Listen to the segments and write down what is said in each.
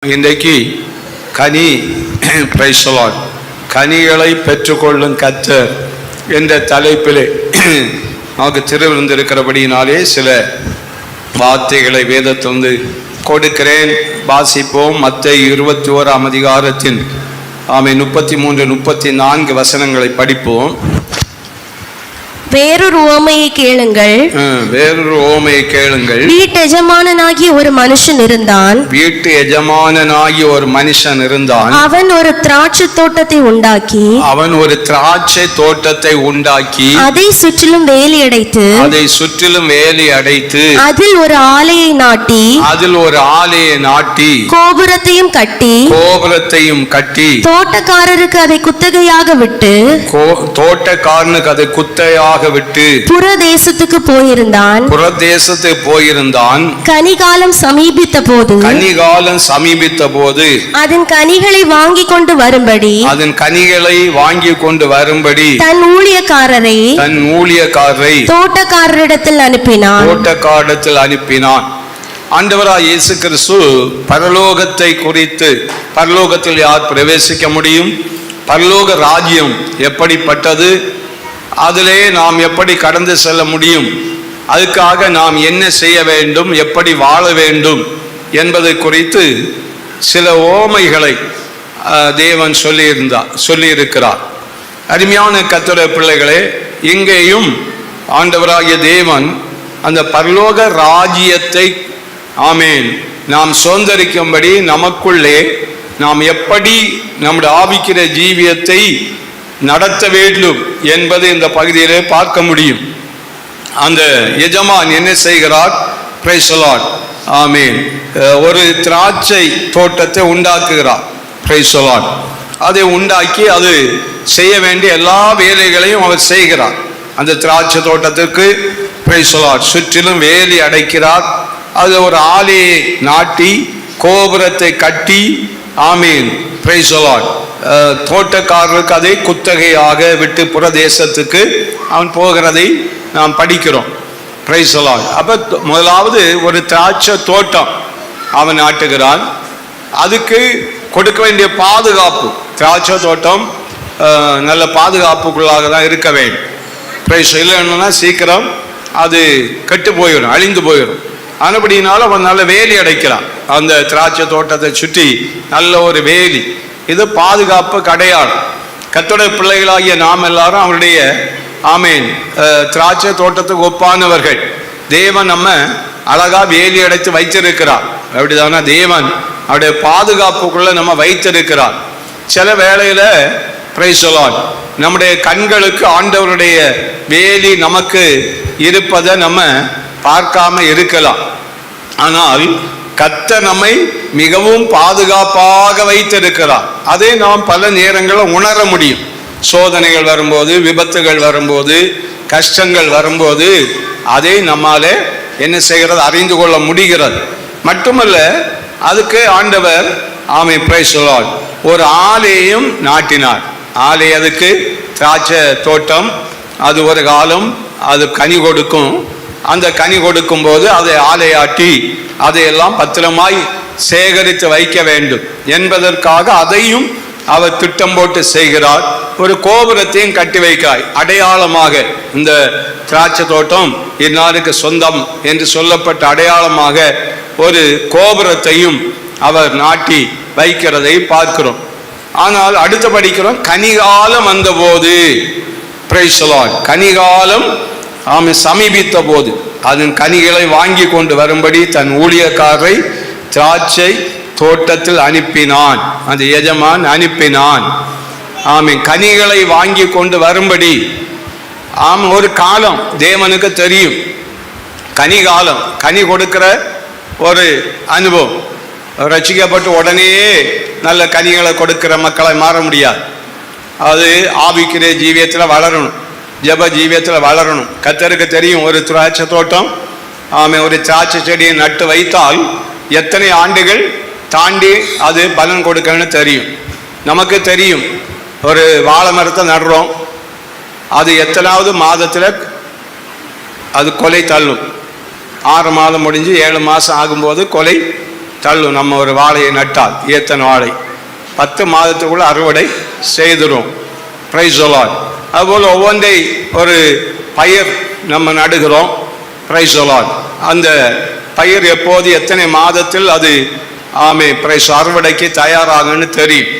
இன்றைக்கு கனி price the Lord, கனிகளை பெற்றுக்கொள்ளும் கர்த்தர் என்ற தலைப்பிலே நமக்கு திருவிருந்திருக்கிறபடியினாலே சில வார்த்தைகளை வேதத்திலிருந்து கொடுக்கிறேன். வாசிப்போம். மத்தேயு 21ஆம் அதிகாரத்தின் 33, 34 வசனங்களை படிப்போம். வேறொரு உவமையை கேளுங்கள். வேறொரு உவமையை கேளுங்கள். வீட்டு எஜமானனாகிய ஒரு மனுஷன் இருந்தான். வீட்டு எஜமானனாகிய ஒரு மனுஷன் இருந்தான். அவன் ஒரு திராட்சை தோட்டத்தை உண்டாக்கி அதை சுற்றிலும் வேலி அடைத்து அதில் ஒரு ஆலையை நாட்டி கோபுரத்தையும் கட்டி தோட்டக்காரருக்கு அதை குத்தகையாக விட்டு புறதேசத்துக்கு போயிருந்தான். கனிகாலம் சமீபித்த போது அதன் கனிகளை வாங்கி கொண்டு வரும்படி தன் ஊழியக்காரரை தோட்டக்காரரிடத்தில் அனுப்பினான். ஆண்டவராய் இயேசு கிறிஸ்து பரலோகத்தை குறித்து, பரலோகத்தில் யார் பிரவேசிக்க முடியும், பரலோக ராஜ்யம் எப்படிப்பட்டது, அதிலே நாம் எப்படி கடந்து செல்ல முடியும், அதுக்காக நாம் என்ன செய்ய வேண்டும், எப்படி வாழ வேண்டும் என்பதை குறித்து சில ஓமைகளை தேவன் சொல்லியிருக்கிறார். அருமையான கர்த்தருடைய பிள்ளைகளே, இங்கேயும் ஆண்டவராகிய தேவன் அந்த பரலோக ராஜ்யத்தை நாம் சுதந்தரிக்கும்படி நமக்குள்ளே நாம் எப்படி நம்முடைய ஆவிக்கிற ஜீவியத்தை நடத்த வேண்டும் என்பது இந்த பகுதியிலே பார்க்க முடியும். அந்த எஜமான் என்ன செய்கிறார்? பிரைஸ் தி லார்ட், ஆமென். ஒரு திராட்சை தோட்டத்தை உண்டாக்குகிறார். Price the Lord. அதை உண்டாக்கி அது செய்ய வேண்டிய எல்லா வேலைகளையும் அவர் செய்கிறார். அந்த திராட்சை தோட்டத்திற்கு பிரைஸ் தி லார்ட் சுற்றிலும் வேலி அடைக்கிறார். அது ஒரு ஆலையை நாட்டி கோபுரத்தை கட்டி, ஆமென், பிரைஸ் தி லார்ட், தோட்டக்காரருக்கு அதை குத்தகையாக விட்டு புறதேசத்துக்கு அவன் போகிறதை நாம் படிக்கிறோம். Price the Lord. அப்ப முதலாவது ஒரு திராட்சை தோட்டம் அவன் நாட்டுகிறான். அதுக்கு கொடுக்க வேண்டிய பாதுகாப்பு, திராட்சை தோட்டம் நல்ல பாதுகாப்புக்குள்ளாக தான் இருக்க வேண்டும். பிரைஸ் இல்லைன்னா சீக்கிரம் அது கெட்டு போயிடும், அழிந்து போயிடும். ஆனபடினால அவன் நல்ல வேலி அடைக்கிறான். அந்த திராட்சை தோட்டத்தை சுற்றி நல்ல ஒரு வேலி, இது பாதுகாப்பு அடையாளம். கர்த்தருடைய பிள்ளைகளாகிய நாம் எல்லாரும் அவருடைய திராட்சை தோட்டத்துக்கு ஒப்பானவர்கள். தேவன் நம்ம அழகா வேலி அடைத்து வைத்திருக்கிறார். அப்படிதானா? தேவன் அவருடைய பாதுகாப்புக்குள்ள நம்ம வைத்திருக்கிறார். சில வேளையில பிரைஸ் தி லார்ட், நம்முடைய கண்களுக்கு ஆண்டவருடைய வேலி நமக்கு இருப்பதை நம்ம பார்க்காம இருக்கலாம். ஆனால் கர்த்தர் நம்மை மிகவும் பாதுகாப்பாக வைத்திருக்கிறார். அதை நாம் பல நேரங்களில் உணர முடியும். சோதனைகள் வரும்போது, விபத்துகள் வரும்போது, கஷ்டங்கள் வரும்போது அதை நம்மாலே என்ன செய்கிறது? அறிந்து கொள்ள முடிகிறது. மட்டுமல்ல, அதுக்கு ஆண்டவர் பிரைஸ் தி லார்ட் ஒரு ஆலையையும் நாட்டினார். ஆலை, அதுக்கு திராட்சை தோட்டம், அது ஒரு காலம் அது கனி கொடுக்கும். அந்த கனி கொடுக்கும் போது அதை ஆலையாட்டி அதையெல்லாம் பத்திரமாய் சேகரித்து வைக்க வேண்டும் என்பதற்காக அதையும் அவர் திட்டம் போட்டு செய்கிறார். ஒரு கோபுரத்தையும் கட்டி வைக்கிறார். அடையாளமாக இந்த திராட்சை தோட்டம் இன்னாருக்கு சொந்தம் என்று சொல்லப்பட்ட அடையாளமாக ஒரு கோபுரத்தையும் அவர் நாட்டி வைக்கிறதை பார்க்கிறோம். ஆனால் அடுத்து படிக்கிறோம், கனிகாலம் வந்தபோது, பிரைஸ் தி லார்ட், கனிகாலம் சமீபித்த போது அதன் கனிகளை வாங்கி கொண்டு வரும்படி தன் ஊழியக்காரரை திராட்சை தோட்டத்தில் அனுப்பினான். அந்த எஜமான் அனுப்பினான். கனிகளை வாங்கி கொண்டு வரும்படி. ஒரு காலம் தேவனுக்கு தெரியும், கனிகாலம், கனி கொடுக்கிற ஒரு அனுபவம். ரட்சிக்கப்பட்டு உடனேயே நல்ல கனிகளை கொடுக்கிற மக்களை மாற முடியாது. அது ஆவிக்கிற ஜீவியத்தில் வளரணும், ஜப ஜீவியத்தில் வளரணும். கர்த்தருக்கு தெரியும், ஒரு திராட்சை தோட்டம், ஒரு திராட்சை செடியை நட்டு வைத்தால் எத்தனை ஆண்டுகள் தாண்டி அது பலன் கொடுக்கணும்னு தெரியும். நமக்கு தெரியும், ஒரு வாழை மரத்தை நடுறோம், அது எத்தனாவது மாதத்தில் அது கொலை தள்ளும். 6 மாதம் முடிஞ்சு 7 மாதம் ஆகும்போது கொலை தள்ளும். நம்ம ஒரு வாழையை நட்டால் ஏத்தன வாழை 10 மாதத்துக்குள்ள அறுவடை செய்துரும். Price the Lord. அதுபோல் ஒவ்வொன்றை ஒரு பயிர் நம்ம நடுகிறோம். Price the Lord. அந்த பயிர் எப்போது எத்தனை மாதத்தில் அது பிரைஸ் அறுவடைக்கு தயாராகுன்னு தெரியும்.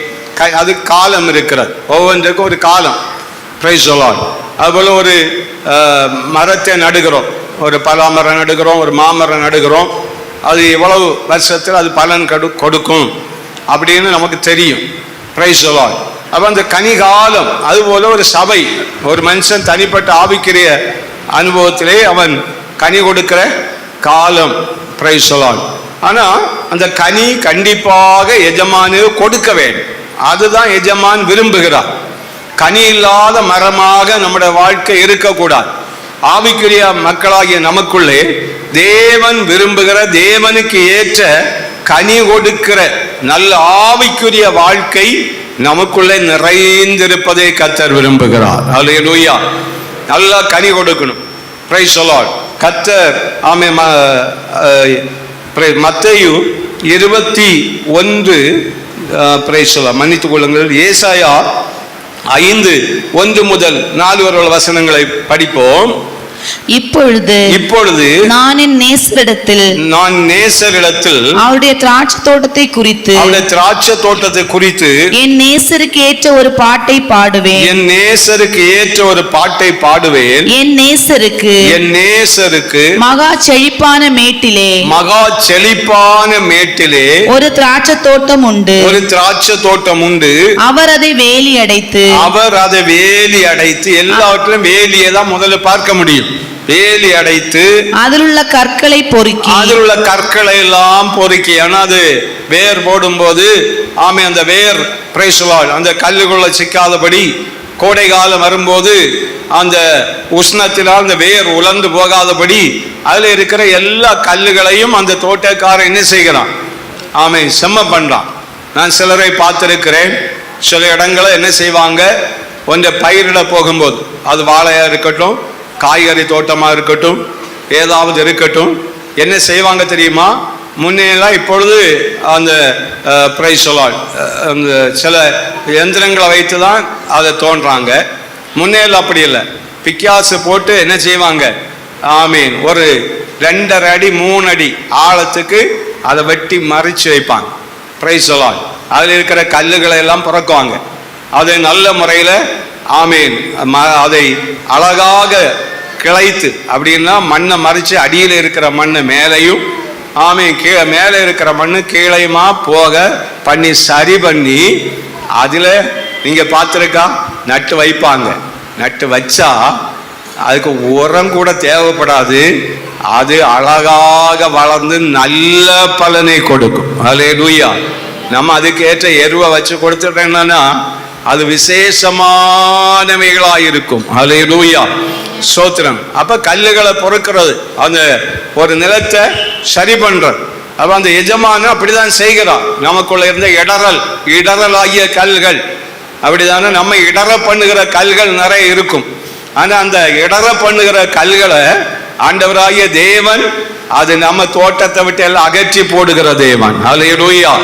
அது காலம் இருக்கிறது, ஒவ்வொன்றுக்கும் ஒரு காலம். Price the Lord. அதுபோல் ஒரு மரத்தை நடுகிறோம், ஒரு பலாமரம் நடுகிறோம், ஒரு மாமரம் நடுகிறோம். அது எவ்வளவு வருஷத்தில் அது பலன் கொடுக்கும் அப்படின்னு நமக்கு தெரியும். Price the Lord. அப்போ அந்த கனிகாலம், அதுபோல ஒரு சபை, ஒரு மனுஷன் தனிப்பட்ட ஆவிக்குரிய அனுபவத்திலே அவன் கனி கொடுக்கிற காலம். Price the Lord. ஆனால் அந்த கனி கண்டிப்பாக எஜமானு கொடுக்க வேண்டும். அதுதான் எஜமான் விரும்புகிறார். கனி இல்லாத மரமாக நம்முடைய வாழ்க்கை இருக்கக்கூடாது. ஆவிக்குரிய மக்களாகிய நமக்குள்ளே தேவன் விரும்புகிற, தேவனுக்கு ஏற்ற கனி கொடுக்கிற நல்ல ஆவிக்குரிய வாழ்க்கை நமக்குள்ளே நிறைந்திருப்பதை கர்த்தர் விரும்புகிறார். அல்லேலூயா. நல்ல கனி கொடுக்கணும். Price the Lord. கர்த்தர் மத்தேயு 21 பிரைஸ் தி லார்ட், மன்னித்துக் கொள்ளுங்கள், ஏசாயா 5:1 முதல் 4 வரை உள்ள வசனங்களை படிப்போம். இப்பொழுது நான் என் நேசரிடத்தில் அவருடைய திராட்சை தோட்டத்தை குறித்து என் நேசருக்கு ஏற்ற ஒரு பாட்டை பாடுவேன். என் நேசருக்கு மகா செழிப்பான மேட்டிலே ஒரு திராட்சை தோட்டம் உண்டு. அவர் அதை வேலி அடைத்து எல்லாவற்றிலும் வேலியை தான் முதல்ல பார்க்க முடியும். வேலி அடைத்து அதில் உள்ள கற்களை எல்லாம் பொறுக்கி, ஆனால் அது வேர் போடும்போது அந்த வேர் பிரைஸ் தி லார்ட் அந்த கல்லுக்குள்ள சிக்காதபடி, கோடை காலம் வரும்போது அந்த உஷ்ணத்தினால் அந்த வேர் உலர்ந்து போகாதபடி அதுல இருக்கிற எல்லா கல்லுகளையும் அந்த தோட்டக்காரன் என்ன செய்கிறான்? செம்ம பண்றான். நான் சிலரை பார்த்திருக்கிறேன். சில இடங்களை என்ன செய்வாங்க, ஒன்றை பயிரிட போகும்போது, அது வாழையா இருக்கட்டும், காய்கறி தோட்டமாக இருக்கட்டும், ஏதாவது இருக்கட்டும், என்ன செய்வாங்க தெரியுமா? முன்னெல்லாம் இப்பொழுது அந்த பிரைஸ் தி லார்ட் அந்த சில எந்திரங்களை வைத்து தான் அதை தோன்றாங்க. முன்னேலாம் அப்படி இல்லை. பிக்காசு போட்டு என்ன செய்வாங்க? ஒரு 2.5 அடி 3 அடி ஆழத்துக்கு அதை வெட்டி மறைச்சு வைப்பாங்க. Price the Lord. அதில் இருக்கிற கல்லுகளை எல்லாம் புறக்குவாங்க. அதை நல்ல முறையில் அதை அழகாக கிளைத்து, அப்படின்னா மண்ணை மறைச்சு அடியில் இருக்கிற மண்ணை மேலையும் மேலே இருக்கிற மண்ணு கீழையுமா போக பண்ணி சரி பண்ணி அதில் நீங்க பார்த்துருக்கா நட்டு வைப்பாங்க. நட்டு வச்சா அதுக்கு உரம் கூட தேவைப்படாது. அது அழகாக வளர்ந்து நல்ல பலனை கொடுக்கும். அல்லேலூயா. நம்ம அதுக்கு ஏற்ற எருவை வச்சு கொடுத்துட்டோம்னா அது விசேஷமானவைகளாயிருக்கும். அல்லேலூயா. சோத்திரம். அப்ப கல்லுகளை பொறுக்கிறது, அந்த ஒரு நிலத்தை சரி பண்றது. அப்ப அந்த எஜமான அப்படிதான் செய்கிறான். நமக்குள்ள இருந்த இடரல் ஆகிய கல்கள் அப்படிதானே, நம்ம இடர பண்ணுகிற கல்கள் நிறைய இருக்கும். ஆனா அந்த இடர பண்ணுகிற கல்களை ஆண்டவராகிய தேவன் அது நம்ம தோட்டத்தை விட்டு எல்லாம் அகற்றி போடுகிற தேவன். அல்லேலூயா.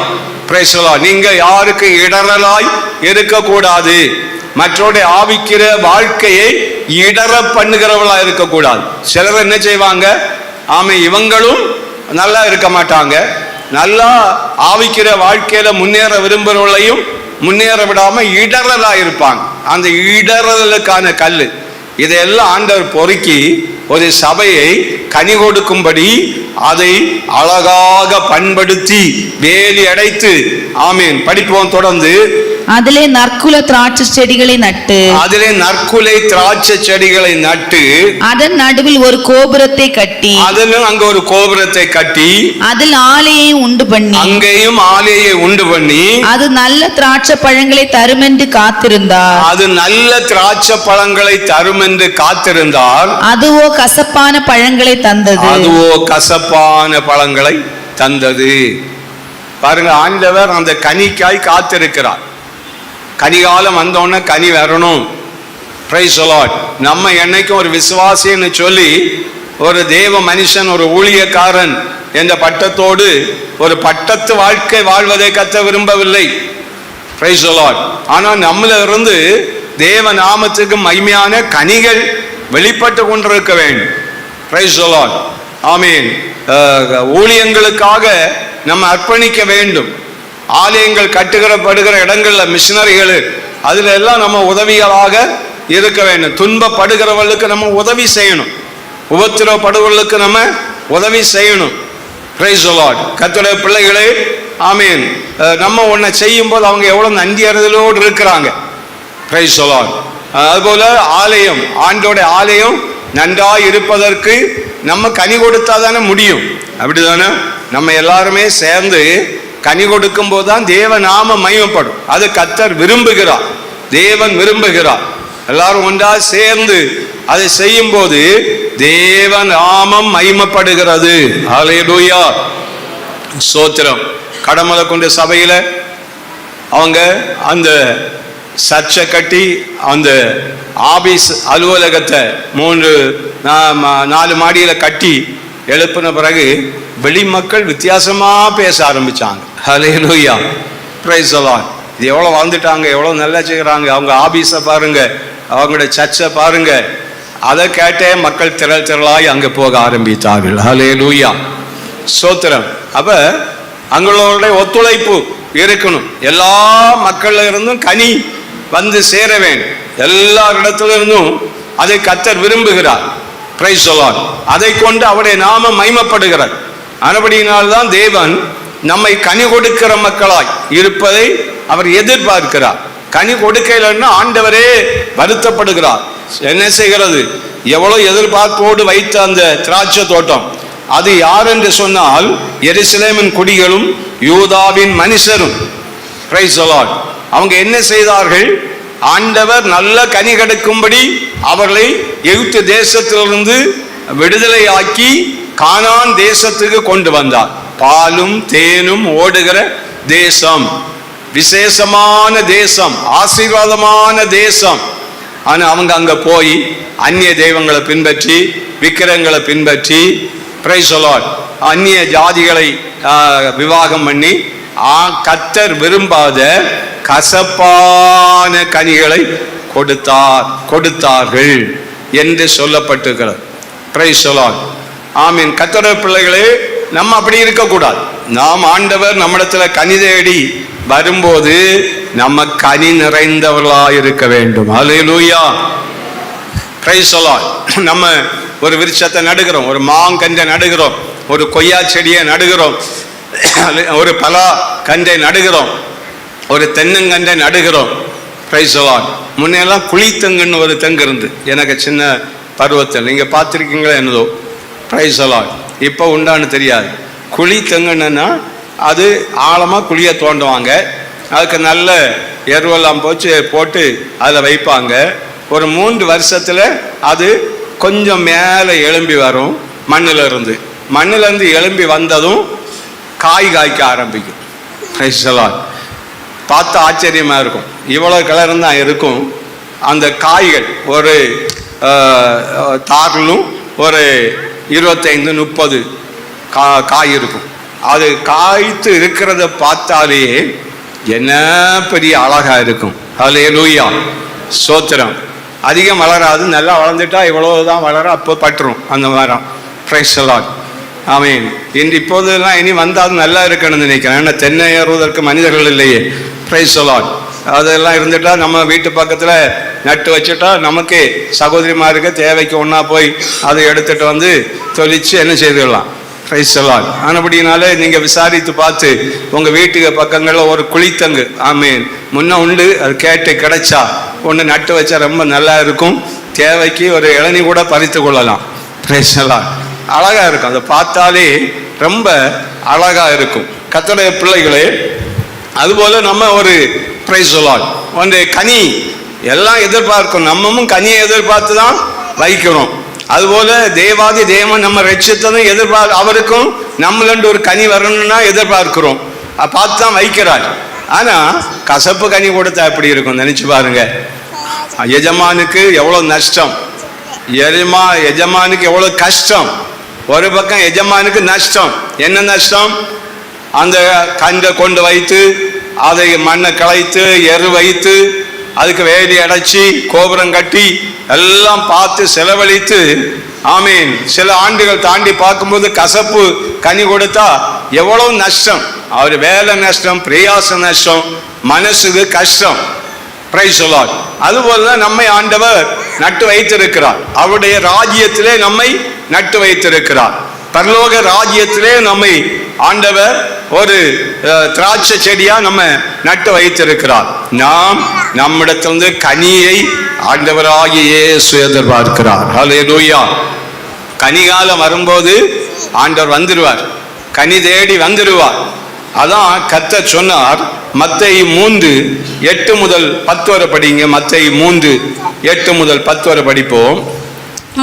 Praise the Lord. நீங்க யாருக்கு இடரலாய் இருக்கக்கூடாது. மற்றோட ஆவிக்கிற வாழ்க்கையை இடர பண்ணுகிறவளா இருக்கக்கூடாது. சிலர் என்ன செய்வாங்க, இவங்களும் நல்லா இருக்க மாட்டாங்க. நல்லா ஆவிக்கிற வாழ்க்கையில முன்னேற விரும்புகிறவளையும் முன்னேற விடாம இடரலா இருப்பாங்க. அந்த இடரலுக்கான கல்லு இதையெல்லாம் ஆண்டவர் பொறுக்கி ஒரு சபையை கனி கொடுக்கும்படி அதை அழகாக பண்படுத்தி வேலி அடைத்து படிப்போம் தொடர்ந்து. அதிலே நற்குல திராட்சை செடிகளை நட்டு அதன் நடுவில் ஒரு கோபுரத்தை கட்டி அங்க ஒரு கோபுரத்தை கட்டி அதில் ஆலையை உண்டு பண்ணி அது நல்ல திராட்சை பழங்களை தரும் என்று காத்திருந்தார். அதுவோ கசப்பான பழங்களை தந்தது. பாருங்க, ஆண்டவர் அந்த கனிக்காய் காத்திருக்கிறார். கனிகாலம் வந்தோடனே கனி வரணும். Price the Lord. நம்ம என்னைக்கும் ஒரு விசுவாசின்னு சொல்லி ஒரு தேவ மனுஷன், ஒரு ஊழியக்காரன் என்ற பட்டத்தோடு ஒரு பட்டத்து வாழ்க்கை வாழ்வதை கத்த விரும்பவில்லை. Price the Lord. ஆனால் நம்மள இருந்து தேவ நாமத்துக்கு மகிமையான கனிகள் வெளிப்பட்டு கொண்டிருக்க வேண்டும். Price the Lord. ஆமென். ஊழியங்களுக்காக நம்ம அர்ப்பணிக்க வேண்டும். ஆலயங்கள் கட்டுகிறப்படுகிற இடங்கள்ல மிஷனரிகள் அதுல எல்லாம் நம்ம உதவிகளாக இருக்க வேண்டும். துன்பப்படுகிறவர்களுக்கு நம்ம உதவி செய்யணும், உபத்திரப்படுவர்களுக்கு நம்ம உதவி செய்யணும். Praise the Lord. கர்த்தருடைய பிள்ளைகளே, ஆமென். நம்ம ஒன்றை செய்யும் போது அவங்க எவ்வளவு நன்றி அறிதலோடு இருக்கிறாங்க. Price the Lord. அதுபோல ஆலயம், ஆண்டோட ஆலயம் நன்றாய் இருப்பதற்கு நம்ம கனி கொடுத்தா தானே முடியும். அப்படிதானே? நம்ம எல்லாருமே சேர்ந்து கனி கொடுக்கும் போதுதான் தேவ நாம மகிமைப்படும். அது கர்த்தர் விரும்புகிறார், தேவன் விரும்புகிறார். எல்லாரும் ஒன்றா சேர்ந்து அதை செய்யும் போது தேவ நாமம் மகிமைப்படுகிறது. ஹல்லேலூயா, ஸ்தோத்திரம். கடமலை கொண்ட சபையில அவங்க அந்த சர்ச்சை கட்டி அந்த ஆபீஸ் அலுவலகத்தை 3-4 மாடியில கட்டி எழுப்பின பிறகு வெளி மக்கள் வித்தியாசமா பேச ஆரம்பிச்சாங்க. ஹல்லேலூயா, பிரைஸ் தி லார்ட். இது எவ்வளவு வாழ்ந்துட்டாங்க, எவ்வளவு நல்லா செய்கிறாங்க, அவங்க ஆபீஸை பாருங்க, அவங்களுடைய சர்ச்சை பாருங்க. அதை கேட்டே மக்கள் திரளாய் அங்க போக ஆரம்பித்தார்கள். ஹல்லேலூயா, ஸ்தோத்திரம். அப்ப அவங்களோட ஒத்துழைப்பு இருக்கணும். எல்லா மக்கள்ல இருந்தும் கனி வந்து சேர வேண்டும். எல்லா இடத்துல இருந்தும் அதை கர்த்தர் விரும்புகிறார். Praise the Lord. அதை கொண்டு அவருடைய நாமம் மகிமைப்படுகிறார். அதுபடியினால்தான் தேவன் நம்மை கனி கொடுக்கிற மக்களாய் இருப்பதை அவர் எதிர்பார்க்கிறார். கனி கொடுக்கலன்னா ஆண்டவரே வருத்தப்படுகிறார். என்ன செய்கிறது? எவ்வளவு எதிர்பார்ப்போடு வைத்த அந்த திராட்சை தோட்டம், அது யார் என்று சொன்னால் எருசலேமின் குடிகளும் யூதாவின் மனுஷரும். Price the Lord. அவங்க என்ன செய்தார்கள்? ஆண்டவர் நல்ல கனி கிடைக்கும்படி அவர்களை எகிப்து தேசத்திலிருந்து விடுதலையாக்கி கானான் தேசத்துக்கு கொண்டு வந்தார். பாலும் தேனும் ஓடுகிற தேசம், விசேஷமான தேசம், ஆசீர்வாதமான தேசம். ஆனா அவங்க அங்க போய் அந்நிய தெய்வங்களை பின்பற்றி, விக்கிரங்களை பின்பற்றி, பிரைஸ் தி லார்ட், அந்நிய ஜாதிகளை விவாகம் பண்ணி கர்த்தர் விரும்பாத கசப்பான கனிகளை கொடுத்தார்கள் என்று சொல்லப்பட்டிருக்கிறது. Price the Lord. ஆமீன். கர்த்தருடைய பிள்ளைகளே, நம்ம அப்படி இருக்கக்கூடாது. நாம் ஆண்டவர் நம்மிடத்துல கனி தேடி வரும்போது நம்ம கனி நிறைந்தவர்களாக இருக்க வேண்டும். ஹல்லேலூயா, பிரைஸ் தி லார்ட். நம்ம ஒரு விருட்சத்தை நடுகிறோம், ஒரு மாங்கன்றை நடுகிறோம், ஒரு கொய்யா செடியை நடுகிறோம், ஒரு பலா கன்றை நடுகிறோம், ஒரு தென்னங்கன்றை நடுகிறோம். Price the Lord. முன்னெல்லாம் குழித்தங்குன்னு ஒரு தெங்கு இருந்து எனக்கு சின்ன பருவத்தில், நீங்க பார்த்துருக்கீங்களா என்னதோ? Praise the Lord. இப்போ உண்டான்னு தெரியாது. குழி தெங்குன்னா அது ஆழமாக குழியை தோண்டுவாங்க, அதுக்கு நல்ல எருவெல்லாம் போட்டு அதில் வைப்பாங்க. ஒரு 3 வருஷத்தில் அது கொஞ்சம் மேலே எழும்பி வரும். மண்ணிலிருந்து எழும்பி வந்ததும் காய்க்க ஆரம்பிக்கும். Price the Lord. பார்த்தா ஆச்சரியமாக இருக்கும். இவ்வளோ கலர் தான் இருக்கும். அந்த காய்கள் ஒரு தாரிலும் ஒரு 25-30 காய் இருக்கும். அது காய்த்து இருக்கிறத பார்த்தாலே என்ன பெரிய அழகா இருக்கும். ஹல்லேலூயா, ஸ்தோத்திரம். அதிகம் வளராது, நல்லா வளர்ந்துட்டா இவ்வளவுதான் வளர, அப்போ பட்டுரும் அந்த மரம். Price the Lord. ஆமீன். இப்போதெல்லாம் இனி வந்தாலும் நல்லா இருக்கணும்னு நினைக்கிறேன். ஏன்னா தென்னை ஏறுவதற்கு மனிதர்கள் இல்லையே. Price the Lord. அதெல்லாம் இருந்துட்டா நம்ம வீட்டு பக்கத்துல நட்டு வச்சுட்டா நமக்கு சகோதரிமாருக்கு தேவைக்கு ஒன்னா போய் அதை எடுத்துட்டு வந்து தொளிச்சு என்ன செய்துடலாம். Price the Lord. ஆனபடினாலே நீங்க விசாரித்து பார்த்து உங்க வீட்டுக்கு பக்கங்கள்ல ஒரு குழித்தங்கு, ஆமீன், முன்ன உண்டு, அது கேட்டு கிடைச்சா ஒன்று நட்டு வச்சா ரொம்ப நல்லா இருக்கும். தேவைக்கு ஒரு இளநீ கூட பறித்து கொள்ளலாம். Price the Lord. அழகா இருக்கும், அதை பார்த்தாலே ரொம்ப அழகா இருக்கும். கர்த்தருடைய பிள்ளைகளே, அதுபோல நம்ம ஒரு பிரைஸ் தி லார்ட் ஒன்று கனி எல்லாம் எதிர்பார்க்கும். நம்மமும் கனியை எதிர்பார்த்து தான் வைக்கிறோம். அதுபோல தேவாதி தேவன் நம்ம ரட்சித்ததும் அவருக்கும் நம்மளண்டு ஒரு கனி வரணும்னா எதிர்பார்க்கிறோம், பார்த்து தான் வைக்கிறார். ஆனா கசப்பு கனி கொடுத்தா எப்படி இருக்கும் நினைச்சு பாருங்க. எஜமானுக்கு எவ்வளவு நஷ்டம். எஜமானுக்கு எவ்வளவு கஷ்டம். ஒரு பக்கம் எஜமானுக்கு நஷ்டம். என்ன நஷ்டம்? அந்த கன்றை கொண்டு வைத்து அதை மண்ணை களைத்து எரு வைத்து அதுக்கு வேலி அடைச்சி கோபுரம் கட்டி எல்லாம் பார்த்து செலவழித்து, ஆமீன், சில ஆண்டுகள் தாண்டி பார்க்கும்போது கசப்பு கனி கொடுத்தா எவ்வளவு நஷ்டம். அவர் வேலை நஷ்டம், பிரயாச நஷ்டம், மனசுக்கு கஷ்டம். Praise the Lord. அதுபோலதான் நம்மை ஆண்டவர் நட்டு வைத்திருக்கிறார். அவருடைய ராஜ்யத்திலே நம்மை நட்டு வைத்திருக்கிறார். பரலோக ராஜ்யத்திலே நம்மை ஆண்டவர் ஒரு திராட்சை செடியா நம்ம நட்டு வைத்திருக்கிறார். நாம் நம்மிடத்திலிருந்து கனியை ஆண்டவராகிய இயேசு எதிர்பார்க்கிறார். ஹல்லேலூயா. கனிகாலம் வரும்போது ஆண்டவர் வந்துடுவார், கனி தேடி வந்துடுவார். அதான் கர்த்தர் சொன்னார். மத்தேயு 3:8-10 வரை படிங்க. மத்தேயு 3:8-10 வரை படிப்போம்.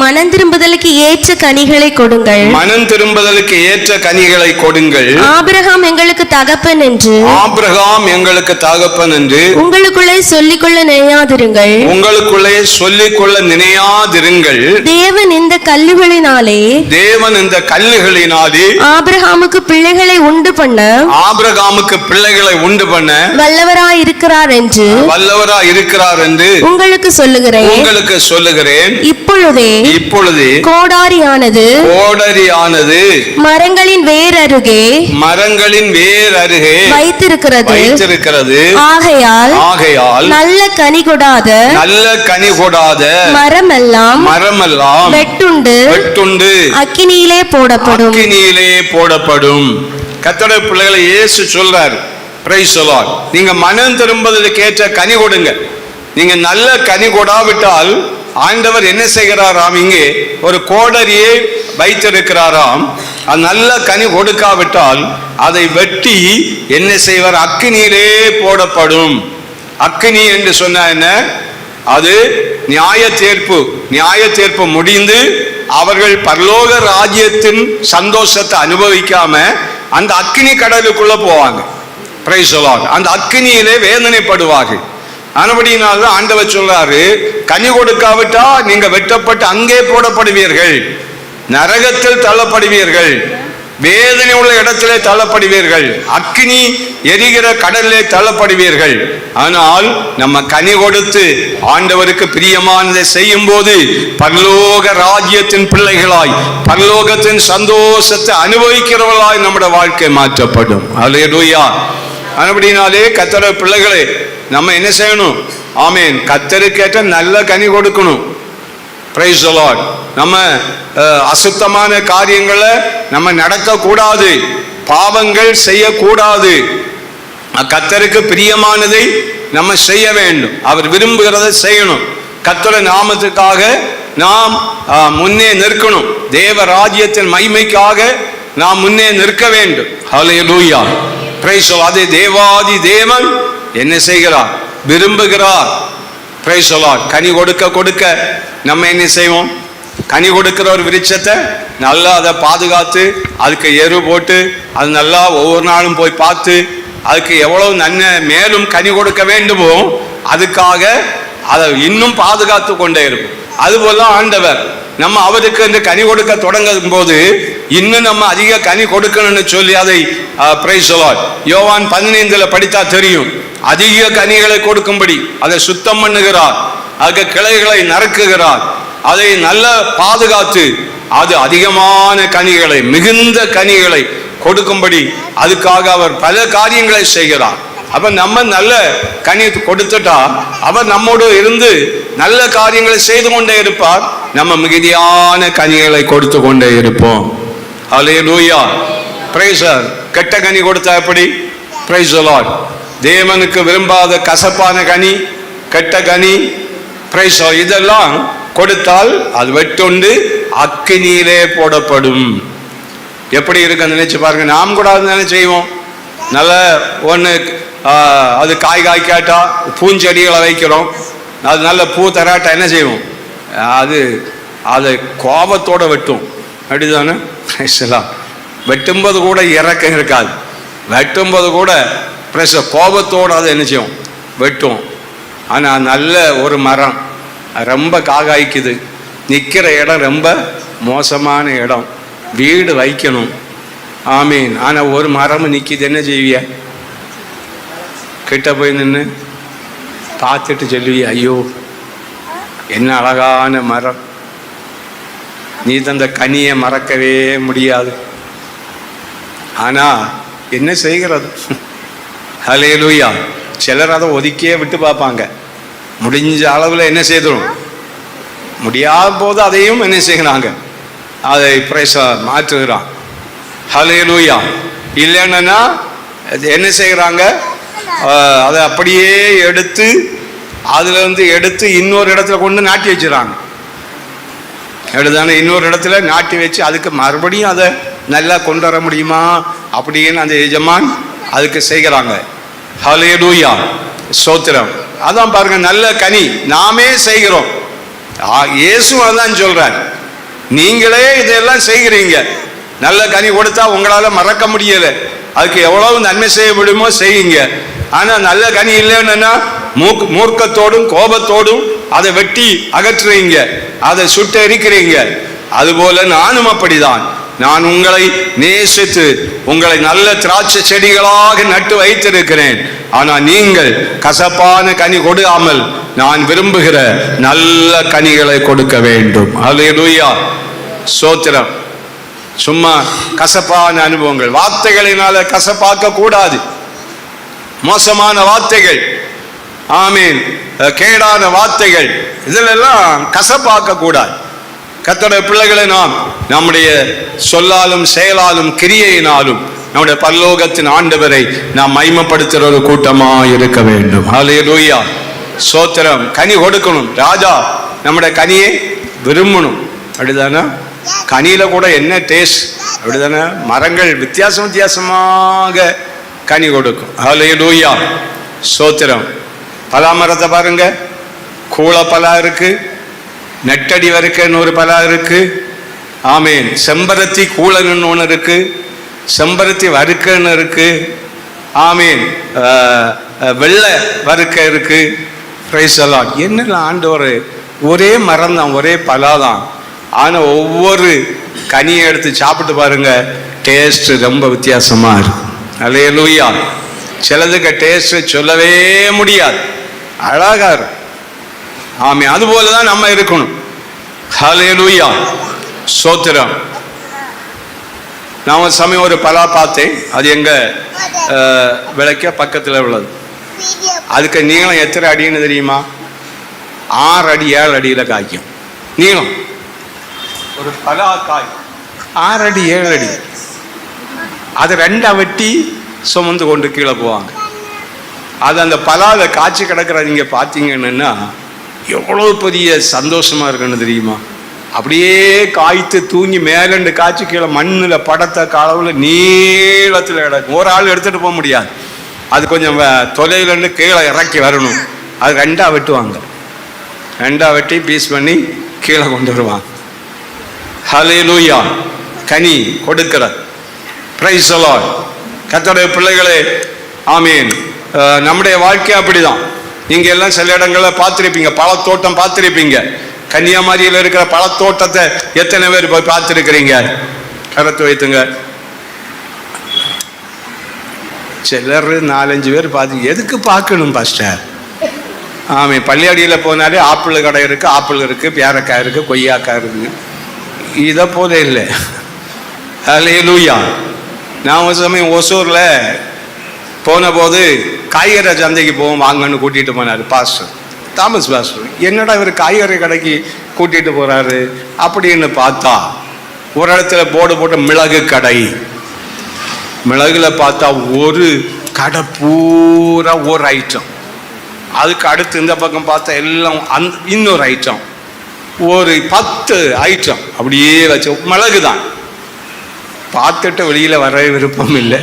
மனம் திரும்புதலுக்கு ஏற்ற கனிகளை கொடுங்கள். மனம் திரும்புதலுக்கு ஏற்ற கனிகளை கொடுங்கள். ஆபிரகாம் எங்களுக்கு தகப்பன் என்று, ஆபிரகாம் எங்களுக்கு தகப்பன் என்று உங்களுக்குள்ளே சொல்லிக்கொள்ள நினையாதிருங்கள். உங்களுக்குள்ளே சொல்லிக்கொள்ள நினையாதிருங்கள். தேவன் இந்த கல்லுகளினாலே, தேவன் இந்த கல்லுகளினாலே ஆபிரகாமுக்கு பிள்ளைகளை உண்டு பண்ண, ஆபிரகாமுக்கு பிள்ளைகளை உண்டு பண்ண வல்லவராய் இருக்கிறார் என்று, வல்லவராய் இருக்கிறார் என்று உங்களுக்கு சொல்லுகிறேன். உங்களுக்கு சொல்லுகிறேன். இப்பொழுது கோடாரியானது மரங்களின் வேர் அருகே வைத்திருக்கிறது. ஆகையால் நல்ல கனி கொடாத மரமெல்லாம் வெட்டுண்டு அக்கினியிலே போடப்படும். கர்த்தருடைய பிள்ளைகளை இயேசு சொல்றார். Price the Lord. நீங்க மனம் திரும்புதலுக்கு ஏற்ற கனி கொடுங்க. நீங்க நல்ல கனி கொடாவிட்டால் ஆண்டவர் என்ன செய்கிறாராம்? இங்கே ஒரு கோடரியை வைத்திருக்கிறாராம். அது நல்ல கனி கொடுக்காவிட்டால் அதை வெட்டி என்ன செய்வார்? அக்கினியிலே போடப்படும். அக்கினி என்று சொன்ன என்ன? அது நியாய தீர்ப்பு முடிந்து அவர்கள் பரலோக ராஜ்யத்தின் சந்தோஷத்தை அனுபவிக்காம அந்த அக்கினி கடலுக்குள்ள போவாங்க. Price the Lord. அந்த அக்கினியிலே வேதனைப்படுவார்கள். ஆனபடியினால்தான் ஆண்டவர் சொல்றாரு, கனி கொடுக்காவிட்டா நீங்க வெட்டப்பட்டு அங்கே போடப்படுவீர்கள், நரகத்தில் தள்ளப்படுவீர்கள், வேதனை உள்ள இடத்திலே தள்ளப்படுவீர்கள், அக்கினி எரிகிற கடலிலே தள்ளப்படுவீர்கள். ஆனால் நம்ம கனி கொடுத்து ஆண்டவருக்கு பிரியமானதை செய்யும் போது பரலோக ராஜ்யத்தின் பிள்ளைகளாய் பரலோகத்தின் சந்தோஷத்தை அனுபவிக்கிறவர்களாய் நம்முடைய வாழ்க்கை மாற்றப்படும். அல்லேலூயா. ஆனபடினாலே கர்த்தருடைய பிள்ளைகளே, நம்ம என்ன செய்யணும்? ஆமென். கர்த்தருக்கேற்ற நல்ல கனி கொடுக்கணும். Price the Lord. நம்ம அசுத்தமான காரியங்களை நம்ம நடக்கக்கூடாது, பாவங்கள் செய்யக்கூடாது. கர்த்தருக்கு பிரியமானதை நம்ம செய்ய வேண்டும். அவர் விரும்புகிறதை செய்யணும். கர்த்தருடைய நாமத்துக்காக நாம் முன்னே நிற்கணும். தேவ ராஜ்யத்தின் மகிமைக்காக நாம் முன்னே நிற்க வேண்டும். ஹல்லேலூயா. Praise the Lord. அதே தேவாதி தேவன் என்ன செய்கிறார்? விரும்புகிறார். Praise the Lord. கனி கொடுக்க நம்ம என்ன செய்வோம்? கனி கொடுக்கிற ஒரு விருட்சத்தை நல்லா அதை பாதுகாத்து அதுக்கு எரு போட்டு அது நல்லா ஒவ்வொரு நாளும் போய் பார்த்து அதுக்கு எவ்வளவு நன்மை மேலும் கனி கொடுக்க வேண்டுமோ அதுக்காக அதை இன்னும் பாதுகாத்து கொண்டே இருக்கும். அதுபோல ஆண்டவர் நம்ம அவருக்கு இந்த கனி கொடுக்க தொடங்கும் போது இன்னும் நம்ம அதிக கனி கொடுக்கணும்னு சொல்லி அதை பிரைஸ் தி லார்ட். யோவான் 15 படித்தா தெரியும். அதிக கனிகளை கொடுக்கும்படி அதை சுத்தம் பண்ணுகிறார், அதுக்கு கிளைகளை நறுக்குகிறார், அதை நல்ல பாதுகாத்து அது அதிகமான கனிகளை மிகுந்த கனிகளை கொடுக்கும்படி அதுக்காக அவர் பல காரியங்களை செய்கிறார். அப்ப நம்ம நல்ல கனி கொடுத்துட்டா அவர் நம்மோடு இருந்து நல்ல காரியங்களை செய்து கொண்டே இருப்பார். நம்ம மிகுதியான கனிகளை கொடுத்து கொண்டே இருப்போம். ஹல்லேலூயா. பிரைஸ். கெட்ட கனி கொடுத்தா எப்படி? Price the Lord. தேவனுக்கு விரும்பாத கசப்பான கனி, கெட்ட கனி, பிரைஸ், இதெல்லாம் கொடுத்தால் அது வெட்டுண்டு அக்கினியிலே போடப்படும். எப்படி இருக்கு நினைச்சு பாருங்க. நாம் கூட அது செய்வோம். நல்ல ஒன்று அது காய்க்காட்டா பூஞ்செடிகளை வைக்கிறோம், அது நல்ல பூ தராட்டா என்ன செய்வோம்? அதை கோபத்தோடு வெட்டும். அப்படிதானே? வெட்டும்போது கூட இறக்கம் இருக்காது, வெட்டும்போது கூட கோபத்தோடு அதை என்ன செய்வோம்? வெட்டும். ஆனால் நல்ல ஒரு மரம் ரொம்ப காய்க்குது, நிற்கிற இடம் ரொம்ப மோசமான இடம், வீடு வைக்கணும். ஆமீன். ஆனால் ஒரு மரமும் நிற்கிது, என்ன செய்விய? கிட்ட போய் நின்று பார்த்துட்டு சொல்லுவிய, ஐயோ என்ன அழகான மரம், நீ தந்த கனியை மறக்கவே முடியாது. ஆனால் என்ன செய்கிறது? ஹல்லேலூயா. சிலர் அதை ஒதுக்கியே விட்டு பார்ப்பாங்க. முடிஞ்ச அளவில் என்ன செய்துடும், முடியாத போது அதையும் என்ன செய்கிறாங்க, அதை மாற்றுகிறான். ஹல்லேலூயா. இல்லைன்னா என்ன செய்கிறாங்க, அதை அப்படியே எடுத்து அதுலேருந்து எடுத்து இன்னொரு இடத்துல கொண்டு நாட்டி வச்சுறாங்க. எடுத்தானே இன்னொரு இடத்துல நாட்டி வச்சு அதுக்கு மறுபடியும் அதை நல்லா கொண்டு வர முடியுமா அப்படின்னு அந்த எஜமான் அதுக்கு செய்கிறாங்க. ஹல்லேலூயா, ஸ்தோத்திரம். அதான் பாருங்க, நல்ல கனி நாமே செய்கிறோம். இயேசு அதான் சொல்றார், நீங்களே இதெல்லாம் செய்கிறீங்க, நல்ல கனி கொடுத்தா உங்களால மறக்க முடியல, அதுக்கு எவ்வளவு நன்மை செய்ய முடியுமோ செய்யுங்க. ஆனா நல்ல கனி இல்லைன்னா மூர்க்கத்தோடும் கோபத்தோடும் அதை வெட்டி அகற்றுறீங்க, அதை சுட்டு எரிக்கிறீங்க. அதுபோல நானும் அப்படிதான். நான் உங்களை நேசித்து உங்களை நல்ல திராட்சை செடிகளாக நட்டு வைத்திருக்கிறேன். ஆனா நீங்கள் கசப்பான கனி கொடுக்காமல் நான் விரும்புகிற நல்ல கனிகளை கொடுக்க வேண்டும். அல்லேலூயா, ஸ்தோத்திரம். சும்மா கசப்பான அனுபவங்கள், வார்த்தைகளினால கசப்பாக்க கூடாது. மோசமான வார்த்தைகள், ஆமீன், கேடான வார்த்தைகள், இதிலெல்லாம் கசப்பாக்க கூடாது. கர்த்தருடைய பிள்ளைகளை நாம் நம்முடைய சொல்லாலும் செயலாலும் கிரியையினாலும் நம்முடைய பரலோகத்தின் ஆண்டவரை நாம் மகிமைப்படுத்துகிற ஒரு கூட்டமாக இருக்க வேண்டும். ஹல்லேலூயா, ஸ்தோத்திரம். கனி கொடுக்கணும். ராஜா நம்முடைய கனியை விரும்பணும். அப்படிதானே? கனியில கூட என்ன டேஸ்ட், அப்படிதானே? மரங்கள் வித்தியாசமாக கனி கொடுக்கும். ஹல்லேலூயா, ஸ்தோத்திரம். பலா மரத்தை பாருங்க, கூள பலா இருக்கு, நெட்டடி வரைக்குன்னு ஒரு பலா இருக்கு. ஆமீன். செம்பருத்தி கூளன்னு ஒன்று இருக்கு, செம்பருத்தி வறுக்கன்னு இருக்கு. ஆமீன். வெள்ளை வறுக்க இருக்கு. Price the Lord. என்னெல்லாம் ஆண்டவர், ஒரே மரம் தான், ஒரே பலா தான். ஆனால் ஒவ்வொரு கனியை எடுத்து சாப்பிட்டு பாருங்க, டேஸ்ட் ரொம்ப வித்தியாசமா இருக்கு. அல்லேலூயா. சிலதுக்கு டேஸ்ட் சொல்லவே முடியாது, அழகா இருக்கும். ஆமே, அதுபோலதான் நம்ம இருக்கணும். ஹல்லேலூயா, ஸ்தோத்திரம். நான் ஒரு சமயம் ஒரு பலா பார்த்தேன், அது எங்க விளக்க பக்கத்தில் உள்ளது. அதுக்கு நீளம் எத்தனை அடின்னு தெரியுமா? 6 அடி 7 அடியில் காய்க்கும் நீளம். ஒரு பலா காய் 6 அடி 7 அடி. அதை 2 வெட்டி சுமந்து கொண்டு கீழே போவாங்க. அது அந்த பலாவை காய்ச்சி கிடக்கிற நீங்க பார்த்தீங்கன்னா எவ்வளவு பெரிய சந்தோஷமா இருக்குன்னு தெரியுமா? அப்படியே காய்த்து தூங்கி மேலண்டு காய்ச்சி கீழே மண்ணில் படத்த அளவில் நீளத்தில் கிடக்கும். ஒரு ஆள் எடுத்துட்டு போக முடியாது. அது கொஞ்சம் தொலையிலேருந்து கீழே இறக்கி வரணும். அது 2 வெட்டுவாங்க. 2 வெட்டி பீஸ் பண்ணி கீழே கொண்டு வருவாங்க. ஹல்லேலூயா. கனி கொடுக்கிறது. Price the Lord. கர்த்தருடைய பிள்ளைகளே, ஆமீன். நம்முடைய வாழ்க்கை அப்படிதான். நீங்க எல்லாம் சில இடங்களில் பார்த்துருப்பீங்க, பழத்தோட்டம் பார்த்துருப்பீங்க. கன்னியாகுமரியில் இருக்கிற பழத்தோட்டத்தை எத்தனை பேர் போய் பார்த்துருக்கிறீங்க? கருத்து வைத்துங்க. சிலர் 4-5 பேர் பார்த்து. எதுக்கு பார்க்கணும் பாஸ்டர்? ஆமே, பள்ளியடியில் போனாலே ஆப்பிள் கடை இருக்கு, ஆப்பிள் இருக்கு, பேரக்காய் இருக்கு, கொய்யாக்காய் இருக்கு. இதை போல இல்லை. ஹல்லேலூயா. நான் ஒரு சமயம் ஒசூர்ல போன போது காய்கறி சந்தைக்கு போவோம் வாங்கன்னு கூட்டிட்டு போனார் பாஸ்டர், தாமஸ் பாஸ்டர். என்னடா இவர் காய்கறி கடைக்கு கூட்டிட்டு போறாரு அப்படின்னு பார்த்தா, ஒரு இடத்துல போர்டு போட்ட மிளகு கடை. மிளகுல பார்த்தா ஒரு கடை பூரா ஒரு ஐட்டம். அதுக்கு அடுத்து இந்த பக்கம் பார்த்தா எல்லாம் இன்னொரு ஐட்டம். ஒரு 10 ஐட்டம் அப்படியே வச்சு மிளகு தான். பார்த்துட்டு வெளியில வர விருப்பம் இல்லை.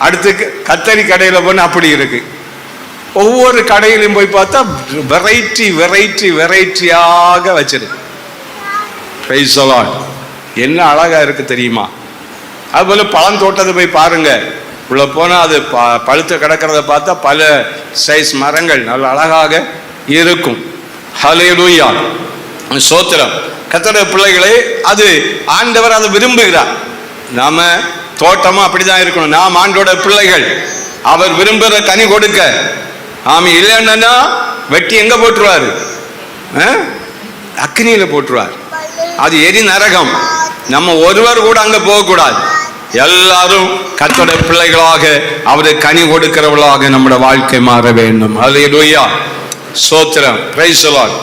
அடுத்து கத்தரி கடையில் போன அப்படி இருக்கு. ஒவ்வொரு கடையிலும் போய் பார்த்தா வெரைட்டியாக வச்சிருக்கு. Price the Lord. என்ன அழகா இருக்கு தெரியுமா? அதுபோல பழந்தோட்டத்தை போய் பாருங்க. உள்ள போனா அது பழுத்து கிடக்கிறத பார்த்தா பல சைஸ் மரங்கள் நல்ல அழகாக இருக்கும். ஹல்லேலூயா. ஸ்தோத்திரம். கர்த்தருடைய பிள்ளைகளே, அது ஆண்டவர் அதை விரும்புகிறார். நாம தோட்டமும் அப்படிதான் இருக்கணும். நாம் ஆண்டோட பிள்ளைகள், அவர் விரும்புகிற கனி கொடுக்க. ஆமா, இல்லைன்னா வெட்டி எங்க போட்டுருவாரு? அக்னியில போட்டுருவார். அது எரி நரகம். நம்ம ஒருவர் கூட அங்க போகக்கூடாது. எல்லாரும் கர்த்தருடைய பிள்ளைகளாக, அவரை கனி கொடுக்கிறவர்களாக நம்முடைய வாழ்க்கை மாற வேண்டும். அல்லேலூயா, ஸ்தோத்திரம், பிரைஸ் தி லார்ட்.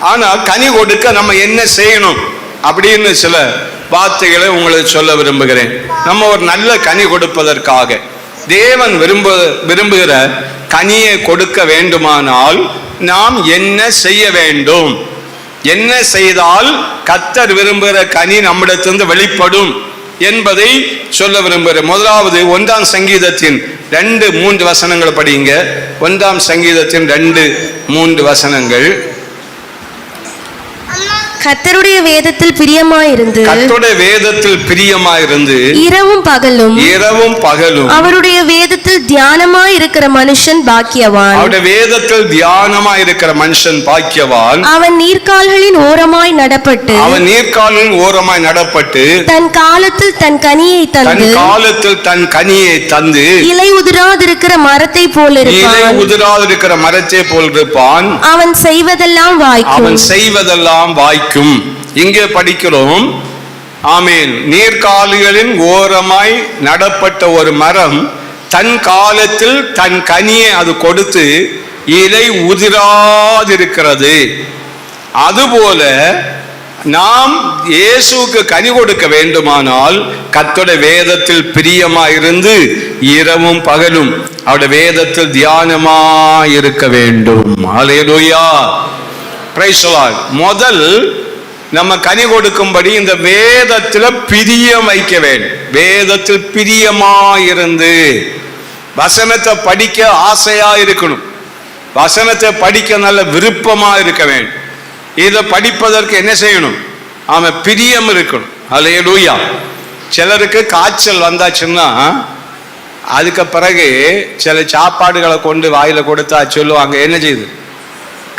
ஆனா கனி கொடுக்க நம்ம என்ன செய்யணும் அப்படின்னு சில வார்த்தைகளை உங்களுக்கு சொல்ல விரும்புகிறேன். நம்ம ஒரு நல்ல கனி கொடுப்பதற்காக, தேவன் விரும்புகிற கனியை கொடுக்க வேண்டுமானால் நாம் என்ன செய்ய வேண்டும்? என்ன செய்தால் கர்த்தர் விரும்புகிற கனி நம்மிடத்திலிருந்து வெளிப்படும் என்பதை சொல்ல விரும்புகிறேன். முதலாவது 1 சங்கீதத்தின் 2-3 வசனங்கள் படிங்க. 1 சங்கீதத்தின் 2-3 வசனங்கள். கர்த்தருடைய வேதத்தில் பிரியமாயிருந்து, கர்த்தருடைய வேதத்தில் பிரியமாயிருந்து இரவும் பகலும் அவருடைய வேதத்தில் தியானமாயிருக்கிற மனுஷன் பாக்கியவான். அவருடைய வேதத்தில் தியானமாயிருக்கிற மனுஷன் பாக்கியவான். அவன் நீர்க்கால்களின் ஓரமாய் நடப்பட்டு தன் காலத்தில் தன் கனியை தந்து இலை உதிராதிருக்கிற மரத்தை போல் இருப்பான். அவன் செய்வதெல்லாம் வாய்க்கும். இங்கே படிக்கிறோம், ஆமேன், நீர்க்கால்களின் ஓரமாய் நடப்பட்ட ஒரு மரம் தன் காலத்தில் தன் கனியை அது கொடுத்து இலை உதிராதிருக்கிறது. அதுபோல நாம் இயேசுவுக்கு கனி கொடுக்க வேண்டுமானால் கர்த்தருடைய வேதத்தில் பிரியமாயிருந்து இரவும் பகலும் அவருடைய வேதத்தில் தியானமாயிருக்க வேண்டும். அல்லேலூயா, பிரைஸ் தி லார்ட். முதல் நம்ம கனி கொடுக்கும்படி இந்த வேதத்தில் பிரியம் வைக்க வேண்டும். வேதத்தில் பிரியமாயிருந்து வசனத்தை படிக்க ஆசையா இருக்கணும். வசனத்தை படிக்க நல்ல விருப்பமா இருக்க வேண்டும். இதை படிப்பதற்கு என்ன செய்யணும்? அவன் பிரியம் இருக்கணும். அல்லேலூயா. சிலருக்கு காய்ச்சல் வந்தாச்சுன்னா அதுக்கு பிறகு சில சாப்பாடுகளை கொண்டு வாயில கொடுத்தா சொல்லுவாங்க, என்ன செய்யுது?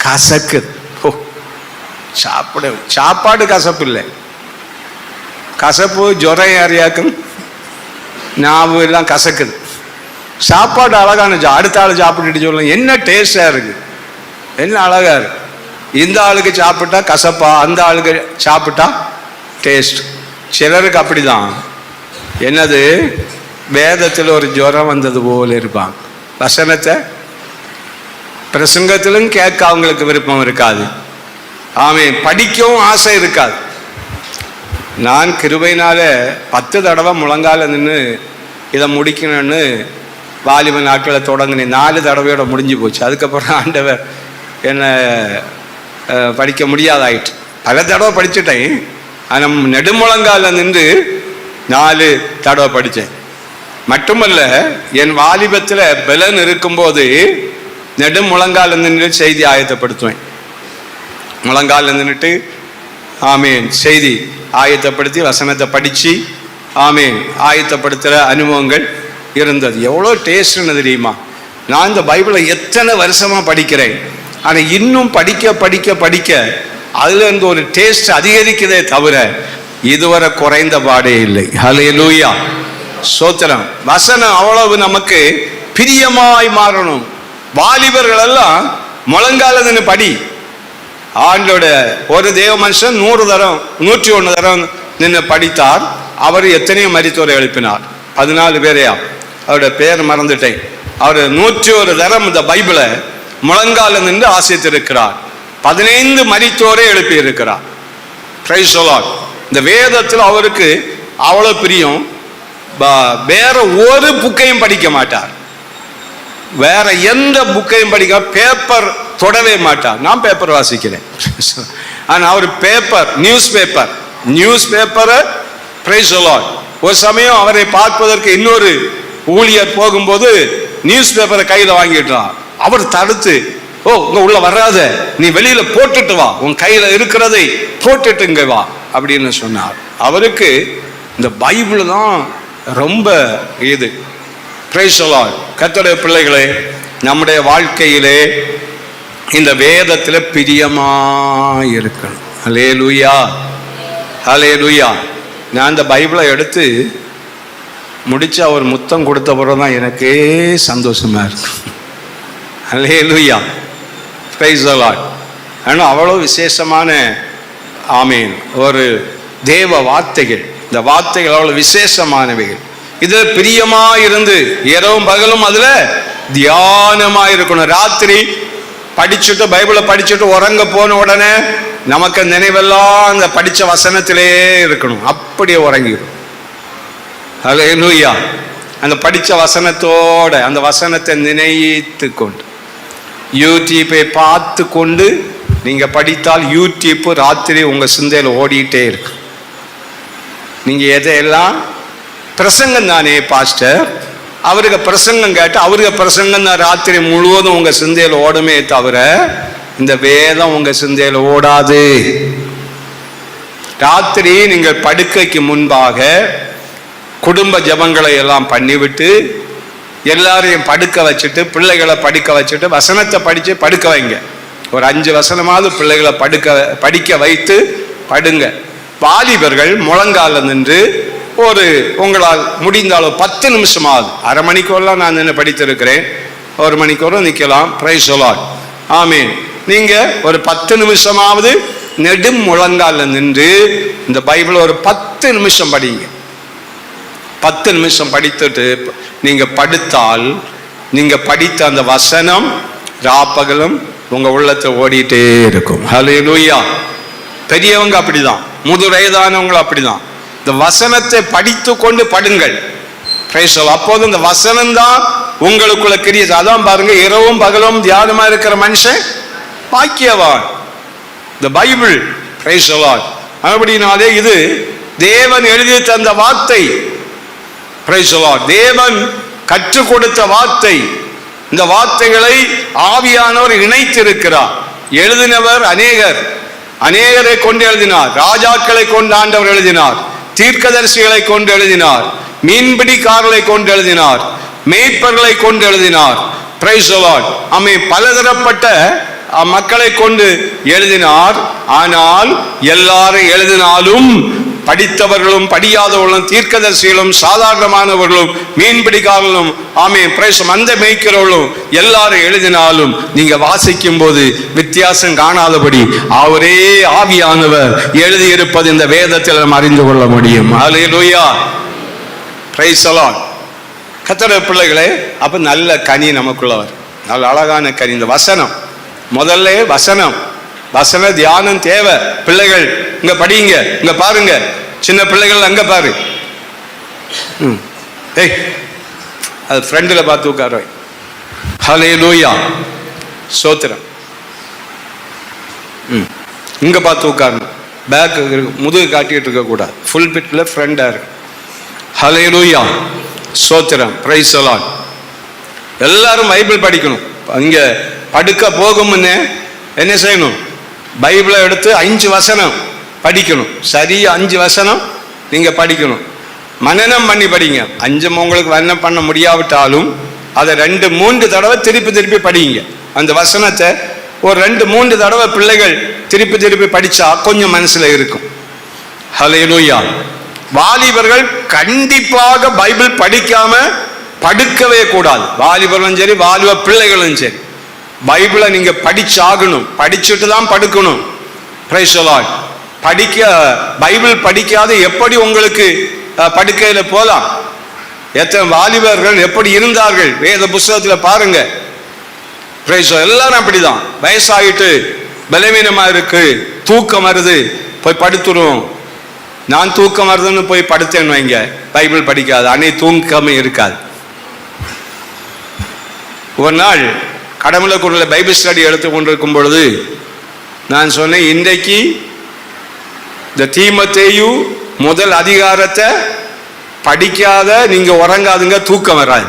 கசக்குது. சாப்பாடு கசப்பு இல்லை, கசப்பு ஜுரம் யாரையாக்கும், நாவு எல்லாம் கசக்குது. சாப்பாடு அழகான, அடுத்த ஆள் சாப்பிட்டுட்டு சொல்லுங்க, என்ன டேஸ்டா இருக்கு, என்ன அழகா இருக்கு. இந்த ஆளுக்கு சாப்பிட்டா கசப்பா, அந்த ஆளுக்கு சாப்பிட்டா டேஸ்ட். சிலருக்கு அப்படிதான், என்னது வேதத்தில் ஒரு ஜுரம் வந்தது போல இருப்பாங்க. வசனத்தை பிரசங்கத்திலும் கேட்க அவங்களுக்கு விருப்பம் இருக்காது. ஆமென், படிக்கவும் ஆசை இருக்காது. நான் கிருபையினால 10 தடவை முழங்கால நின்று இதை முடிக்கணும்னு வாலிப நாட்களை தொடங்கினேன். 4 தடவையோட முடிஞ்சு போச்சு. அதுக்கப்புறம் ஆண்டவர் என்னை படிக்க முடியாதாயிட்டு. பல தடவை படிச்சுட்டேன், ஆனால் நெடுமுழங்கால நின்று 4 தடவை படித்தேன். மட்டுமல்ல, என் வாலிபத்தில் பலன் இருக்கும்போது நெடுமுழங்கால நின்று செய்தி ஆயத்தப்படுத்துவேன். முழங்கால நின்றுட்டு ஆமேன் செய்தி ஆயத்தப்படுத்தி வசனத்தை படித்து ஆமேன் ஆயத்தப்படுத்துகிற அனுபவங்கள் இருந்தது. எவ்வளோ டேஸ்ட்னு தெரியுமா? நான் இந்த பைபிளை எத்தனை வருஷமாக படிக்கிறேன், ஆனால் இன்னும் படிக்க படிக்க படிக்க அதுலேருந்து ஒரு டேஸ்ட் அதிகரிக்கிறதே தவிர இதுவரை குறைந்த பாடே இல்லை. ஹல்லேலூயா, ஸ்தோத்திரம். வசனம் அவ்வளவு நமக்கு பிரியமாய் மாறணும். வாலிபர்கள் எல்லாம் முழங்கால நின்று படி. ஆண்டோட ஒரு தேவ மனுஷன் 101 தரம் நின்று படித்தார். அவர் எத்தனையோ மரித்தோரை எழுப்பினார். 14 பேரையா, அவருடைய பேர் மறந்துட்டேன். அவர் 101 தரம் இந்த பைபிளை முழங்கால நின்று ஆசித்திருக்கிறார். 15 மரித்தோரை எழுப்பி இருக்கிறார். Price the Lord. இந்த வேதத்தில் அவருக்கு அவ்வளோ பிரியம். வேற ஒரு புக்கையும் படிக்க மாட்டார், வேற எந்த புக்கையும் படிக்க, பேப்பர் தொடவே மாட்டார். நான் பேப்பர் வாசிக்கிறேன், ஆனால் அவர் பேப்பர், நியூஸ் பேப்பரை பிரைஸ் தி லார்ட். ஒரு சமயம் அவரை பார்ப்பதற்கு இன்னொரு ஊழியர் போகும்போது நியூஸ் பேப்பரை கையில் வாங்கிட்டார். அவர் தடுத்து, ஓ உங்க உள்ள வராத, நீ வெளியில போட்டுட்டு வா, உன் கையில இருக்கிறதை போட்டுட்டுங்க வா அப்படின்னு சொன்னார். அவருக்கு இந்த பைபிள் தான் ரொம்ப இது. Price the Lord. கர்த்தருடைய பிள்ளைகளே, நம்முடைய வாழ்க்கையிலே இந்த வேதத்தில் பிரியமா இருக்கணும். ஹல்லேலூயா, ஹல்லேலூயா. நான் அந்த பைபிளை எடுத்து முடிச்சு அவர் முத்தம் கொடுத்த பிறகு தான் எனக்கே சந்தோஷமா இருக்கு. ஹல்லேலூயா, பிரைஸ் தி லார்ட். ஆனால் அவ்வளோ விசேஷமான ஆமீன் ஒரு தேவ வார்த்தைகள். இந்த வார்த்தைகள் அவ்வளோ விசேஷமானவைகள். இது பிரியமா இருந்து இரவும் பகலும் அதுல தியானமா இருக்கணும். ராத்திரி படிச்சுட்டு பைபிளை படிச்சுட்டு உறங்க போன உடனே நமக்கு நினைவெல்லாம் அந்த படிச்ச வசனத்திலே இருக்கணும். அப்படியே உறங்கிடும். ஹல்லேலூயா. அந்த படிச்ச வசனத்தோட அந்த வசனத்தை நினைத்து கொண்டு யூடியூப்பை பார்த்து கொண்டு நீங்க படித்தால் யூடியூப் ராத்திரி உங்க சிந்தையில் ஓடிட்டே இருக்கு. நீங்க எதையெல்லாம் பிரசங்கம் தானே பாஸ்டர், அவருக்கு பிரசங்கம் கேட்டு அவருக்கு பிரசங்கம் தான் ராத்திரி முழுவதும் உங்க சிந்தையில் ஓடுமே தவிர இந்த வேதம் உங்க சிந்தையில் ஓடாது. ராத்திரி நீங்கள் படுக்கைக்கு முன்பாக குடும்ப ஜபங்களை எல்லாம் பண்ணிவிட்டு எல்லாரையும் படுக்க வச்சுட்டு பிள்ளைகளை படிக்க வச்சுட்டு வசனத்தை படித்து படுக்க வைங்க. ஒரு 5 வசனமாவது பிள்ளைகளை படிக்க வைத்து படுங்க. வாலிபர்கள் முழங்கால நின்று ஒரு உங்களால் முடிந்தாலும் 10 நிமிஷமாவது, அரை மணிக்கூர்லாம் நான் நின்று படித்திருக்கிறேன், 1 மணிக்கூரும் நிற்கலாம். Price the Lord. ஆமீன். நீங்க ஒரு 10 நிமிஷமாவது நெடும் முழங்கால நின்று இந்த பைபிள் ஒரு 10 நிமிஷம் படிங்க. 10 நிமிஷம் படித்துட்டு நீங்க படுத்தால் நீங்க படித்த அந்த வசனம் ராப்பகலும் உங்க உள்ளத்தை ஓடிட்டே இருக்கும். ஹல்லேலூயா. பெரியவங்க அப்படிதான், முதுவயதானவங்க அப்படிதான். இந்த வசனத்தை படித்து கொண்டு படுங்கள். Price the Lord. அப்போது இந்த வசனம் தான் உங்களுக்குள்ள கிரியை. அதான் பாருங்க, இரவும் பகலும் தியானமா இருக்கிற மனுஷன் பாக்கியவான். இந்த பைபிள், பிரைஸ் தி லார்ட். அப்படினாலே இது தேவன் எழுதி தந்த வார்த்தை. Price the Lord. தேவன் கற்றுக் கொடுத்த வார்த்தை. இந்த வார்த்தைகளை ஆவியானவர் இணைத்திருக்கிறார். எழுதினவர் அநேகரை கொண்டு எழுதினார். ராஜாக்களை கொண்டு ஆண்டவர் எழுதினார். தீர்க்கதரிசிகளை கொண்டு எழுதினார். மீன்பிடிக்காரர்களை கொண்டு எழுதினார். மேய்ப்பர்களை கொண்டு எழுதினார். Price the Lord. பலதரப்பட்ட மக்களை கொண்டு எழுதினார். ஆனால் எல்லாரும் எழுதினாலும் படித்தவர்களும் படியாதவர்களும் தீர்க்கதரிசிகளும் சாதாரணமானவர்களும் மீன்பிடிக்காரர்களும் அந்த மேய்க்கிறவர்களும் எல்லாரும் எழுதினாலும் நீங்க வாசிக்கும் போது வித்தியாசம் காணாதபடி அவரே ஆவியானவர் எழுதியிருப்பது இந்த வேதத்தில் நாம் அறிந்து கொள்ள முடியும். ஹல்லேலூயா. Praise the Lord. கர்த்தருடைய பிள்ளைகளே, அப்ப நல்ல கனி நமக்குள்ளவர், நல்ல அழகான கனி இந்த வசனம். முதல்ல வசன தியானம் தேவை. பிள்ளைகள் இங்க படிங்க, இங்க பாருங்க, சின்ன பிள்ளைகள் அங்க பாரு. அது ஃப்ரெண்ட்ல பார்த்து உட்கார. ஹல்லேலூயா. ஸ்தோத்திரம். இங்க பார்த்து உட்காரணும். பேக் முதுகு காட்டிட்டு இருக்க கூடாது. ஃபுல் பிட்ல ஃப்ரெண்டா இருக்கு. ஹல்லேலூயா. ஸ்தோத்திரம். Praise the Lord. எல்லாரும் பைபிள் படிக்கணும். இங்க படுக்க போகும் முன்னே என்ன செய்யணும்? பைபிளை எடுத்து 5 வசனம் படிக்கணும். சரியா 5 வசனம் நீங்க படிக்கணும். மனனம் பண்ணி படிங்க. 5 உங்களுக்கு மனனம் பண்ண முடியாவிட்டாலும் அதை 2-3 தடவை திருப்பி படிங்க. அந்த வசனத்தை ஒரு 2-3 தடவை பிள்ளைகள் திருப்பி படிச்சா கொஞ்சம் மனசுல இருக்கும். ஹல்லேலூயா. வாலிபர்கள் கண்டிப்பாக பைபிள் படிக்காம படுக்கவே கூடாது. வாலிபர்களும் சரி, வாலிப பிள்ளைகளும் சரி, பைபிளை நீங்க படிச்சாகணும். படிச்சுட்டு தான் படுக்கணும். Price the Lord. பைபிள் படிக்காத எப்படி உங்களுக்கு படுக்கையில போலாம்? எத்தனை வாலிபர்கள் எப்படி இருந்தார்கள் வேத புஸ்தகத்துல பாருங்க. Price the Lord. எல்லாரும் அப்படிதான். வயசாகிட்டு பலவீனமா இருக்கு, தூக்கம் வருது, போய் படுத்துரும். நான் தூக்கம் வருதுன்னு போய் படுத்தேன்னு வைங்க, பைபிள் படிக்காது, அன்னை தூக்கமே இருக்காது. ஒரு நாள் கடவுளை குரல பைபிள் ஸ்டடி எடுத்து கொண்டிருக்கும் பொழுது நான் சொன்னேன், இன்றைக்கு இந்த தீமோத்தேயு முதல் அதிகாரத்தை படிக்காத நீங்க உறங்காதுங்க, தூக்கம் வராது.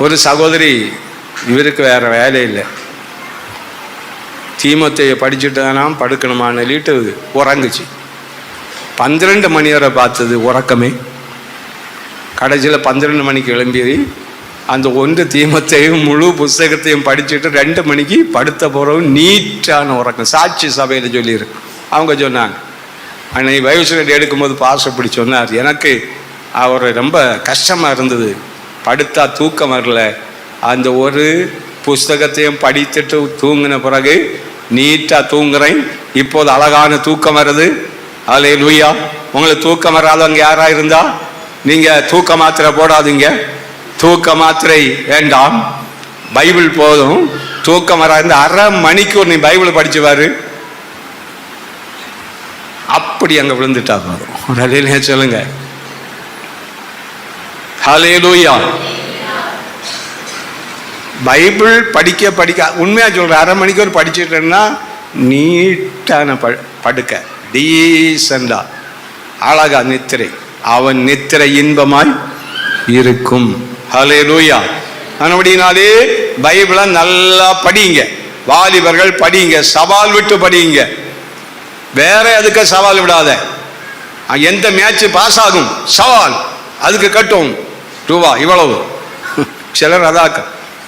ஒரு சகோதரி, இவருக்கு வேற வேலை இல்லை, தீமோத்தேயை படிச்சுட்டு படுக்கணுமான்னு சொல்லிட்டு உறங்குச்சு. 12 மணி வரை பார்த்தது உறக்கமே. கடைசியில் 12 மணிக்கு எழும்பி அந்த 1 தீமோத்தேயும் முழு புஸ்தகத்தையும் படிச்சுட்டு 2 மணிக்கு படுத்த போகிறவங்க நீட்டான உறக்கம். சாட்சி சபையில் சொல்லியிருக்கு. அவங்க சொன்னாங்க, அன்னைக்கு பைபிள் ஸ்டடி எடுக்கும்போது பாஸ்டர் இப்படி சொன்னார், எனக்கு அவர் ரொம்ப கஷ்டமாக இருந்தது, படுத்தா தூக்கம் வரல, அந்த ஒரு புஸ்தகத்தையும் படித்துட்டு தூங்கின பிறகு நீட்டாக தூங்குறேன், இப்போது அழகான தூக்கம் வருது. அல்லேலூயா. உங்களுக்கு தூக்கம் வராதவங்க யாரா இருந்தா நீங்க தூக்க மாத்திரை போடாதீங்க. தூக்க மாத்திரை வேண்டாம், பைபிள் போதும். தூக்கம் வராது, 1/2 மணிக்கு நீ பைபிள் படிச்சுவாரு, அப்படி அங்க விழுந்துட்டா போதும். சொல்லுங்க ஹல்லேலூயா. பைபிள் படிக்க உண்மையா சொல்ற, 1/2 மணிக்கு ஒரு படிச்சுட்டேன்னா நீட்டான படுக்க, டீசண்டா அழகா நித்திரை, அவன் நித்திரை இன்பமாய் இருக்கும். ஹல்லேலூயா. அப்படினாலே பைபிளை நல்லா படிங்க, வாலிபர்கள் படிங்க, சவால் விட்டு படிங்க. வேற அதுக்கு சவால் விடாத. எந்த மேட்ச் பாஸ் ஆகும் சவால், அதுக்கு கட்டும் ரூபா இவ்வளவு. சிலர் அதாக்க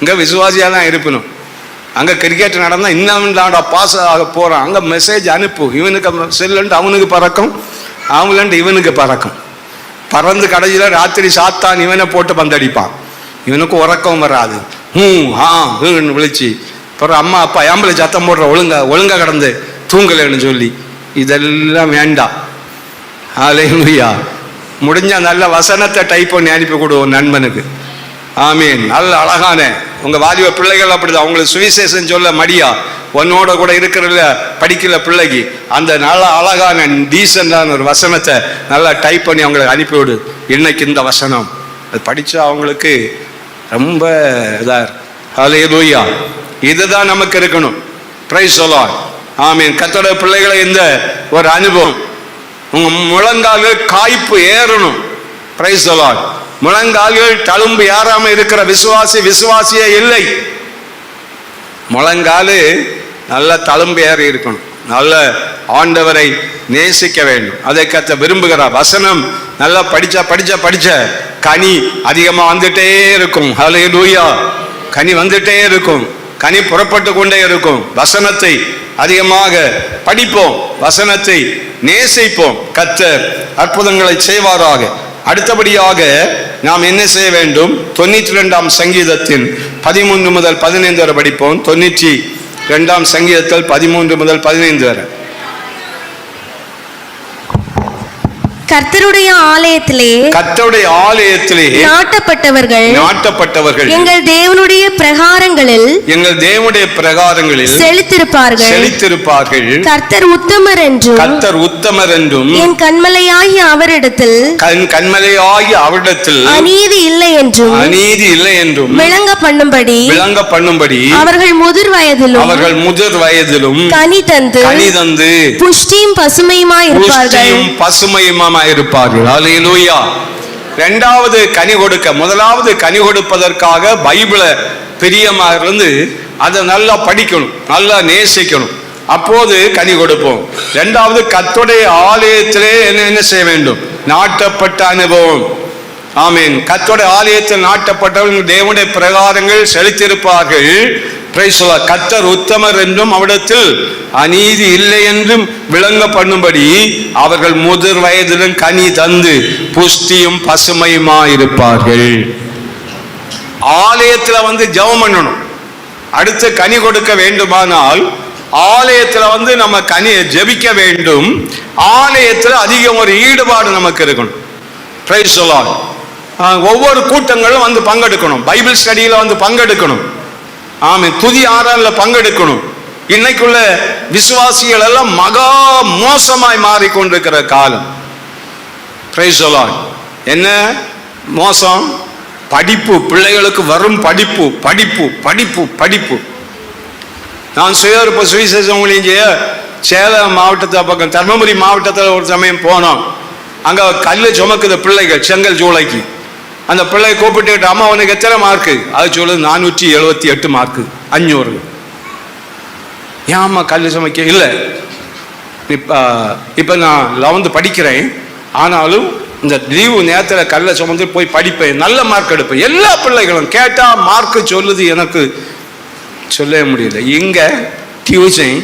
இங்க விசுவாசியா தான் இருப்பணும். அங்க கிரிக்கெட் நடந்தா இன்னும் பாஸ் ஆக போறான், அங்க மெசேஜ் அனுப்பு, இவனுக்கு செல்லுன்ட்டு அவனுக்கு பறக்கும், அவங்களன்ட்டு இவனுக்கு பறக்கும். பறந்து கடைசியில ராத்திரி சாத்தான் இவனை போட்டு பந்தடிப்பான், இவனுக்கு உறக்கம் வராது. விழிச்சு அப்புறம் அம்மா அப்பா ஆம்பளை சத்தம் போடுற, ஒழுங்கா கடந்து தூங்கலைன்னு சொல்லி. இதெல்லாம் வேண்டாம். ஹல்லேலூயா. முடிஞ்ச நல்ல வசனத்தை டைப் பண்ணி அனுப்பி கொடுவோம் நண்பனுக்கு. ஆமீன். நல்ல அழகான உங்க வாலிப பிள்ளைகள் அப்படிதான், உங்களுக்கு சுவிசேஷம் சொல்ல மடியா, உன்னோட கூட இருக்கிற படிக்கல பிள்ளைக்கு அந்த நல்ல அழகான டீசெண்டான ஒரு வசனத்தை நல்லா டைப் பண்ணி அவங்களுக்கு அனுப்பிவிடு. இன்னைக்கு இந்த வசனம் அது படிச்சா அவங்களுக்கு ரொம்ப இதா. ஹல்லேலூயா. இதுதான் நமக்கு இருக்கணும். Price the Lord. ஆமீன். கர்த்தருடைய பிள்ளைகளை இந்த ஒரு அனுபவம், உங்க முழங்கால்கள் காய்ப்பு ஏறணும். Price the Lord. முழங்கால்கள் தழும்பு ஏறாம இருக்கிற விசுவாசியே இல்லை. முழங்காலு நல்ல தழும்பு ஏறி இருக்கணும், நல்ல ஆண்டவரை நேசிக்க வேண்டும், அதை கத்த விரும்புகிறார். வசனம் நல்லா படிச்ச கனி அதிகமா வந்துட்டே இருக்கும். ஹல்லேலூயா. கனி வந்துட்டே இருக்கும், கனி புறப்பட்டு கொண்டே இருக்கும். வசனத்தை அதிகமாக படிப்போம், வசனத்தை நேசிப்போம். கர்த்தர் அற்புதங்களை செய்வாராக. அடுத்தபடியாக நாம் என்ன செய்ய வேண்டும்? 92ஆம் சங்கீதத்தின் 13 முதல் 15 வரை படிப்போம். 92ஆம் சங்கீதத்தில் 13 முதல் 15 வரை. கர்த்தருடைய ஆலயத்திலே நாட்டப்பட்டவர்கள் எங்கள் தேவனுடைய பிரகாரங்களில் செழித்திருப்பார்கள். கர்த்தர் உத்தமர் என்றும் என் கன்மலையாகிய அவரிடத்தில் அநீதி இல்லை என்றும் விளங்க பண்ணும்படி அவர்கள் முதிர் வயதிலும் கனி தந்து புஷ்டியும் பசுமையுமாய் இருப்பார்கள். ஹல்லேலூயா. இரண்டாவது கனி கொடுக்க, முதலாவது கனி கொடுப்பதற்காக பைபிளை பிரியமா இருந்து அதை நல்லா படிக்கணும், நல்லா நேசிக்கணும், அப்போது கனி கொடுப்போம். இரண்டாவது கர்த்தருடைய ஆலயத்திலே என்ன செய்ய வேண்டும்? நாட்டப்பட்ட அனுபவம். ஆமீன். கர்த்தருடைய ஆலயத்தில் நாட்டப்பட்டவர்கள் தேவனுடைய பிரகாரங்கள் செழித்திருப்பார்கள். கர்த்தர் உத்தமர் என்றும் அவரிடத்தில் அநீதி இல்லை என்றும் விளங்க பண்ணும்படி அவர்கள் முதிர் வயதிலும் கனி தந்து புஷ்டியும் பசுமையுமா இருப்பார்கள். ஆலயத்துல ஜெபம் பண்ணணும். அடுத்து கனி கொடுக்க வேண்டுமானால் ஆலயத்துல நம்ம கனியை ஜெபிக்க வேண்டும். ஆலயத்துல அதிகம் ஒரு ஈடுபாடு நமக்கு இருக்கணும். Price the Lord. ஒவ்வொரு கூட்டங்களும் பங்கெடுக்கணும், பைபிள் ஸ்டடியில பங்கெடுக்கணும். ஆமென். துதி ஆராதனையில பங்கெடுக்கணும். இன்னைக்குள்ள விசுவாசிகள் எல்லாம் மகா மோசமாய் மாறிக்கொண்டிருக்கிற காலம். Price the Lord. என்ன மோசம்? படிப்பு, பிள்ளைகளுக்கு வரும் படிப்பு. நான் சுவிசேஷம் சேலம் மாவட்டத்தை பக்கம் தர்மபுரி மாவட்டத்தில் ஒரு சமயம் போனோம். அங்க கல்லு சுமக்குது பிள்ளைகள் செங்கல் ஜூளைக்கு. அந்த பிள்ளை கூப்பிட்டு, அம்மா உனக்கு எத்தனை மார்க்கு? அது சொல்லுது 478 மார்க்கு 500. ஏம்மா கல்லு சுமைக்க? இல்லை, இப்போ நான் 11th படிக்கிறேன், ஆனாலும் இந்த லீவு நேரத்தில் கல்லை சுமந்து போய் படிப்பேன், நல்ல மார்க் எடுப்பேன். எல்லா பிள்ளைகளும் கேட்டால் மார்க்கு சொல்லுது, எனக்கு சொல்லவே முடியல. இங்கே டியூஷன்,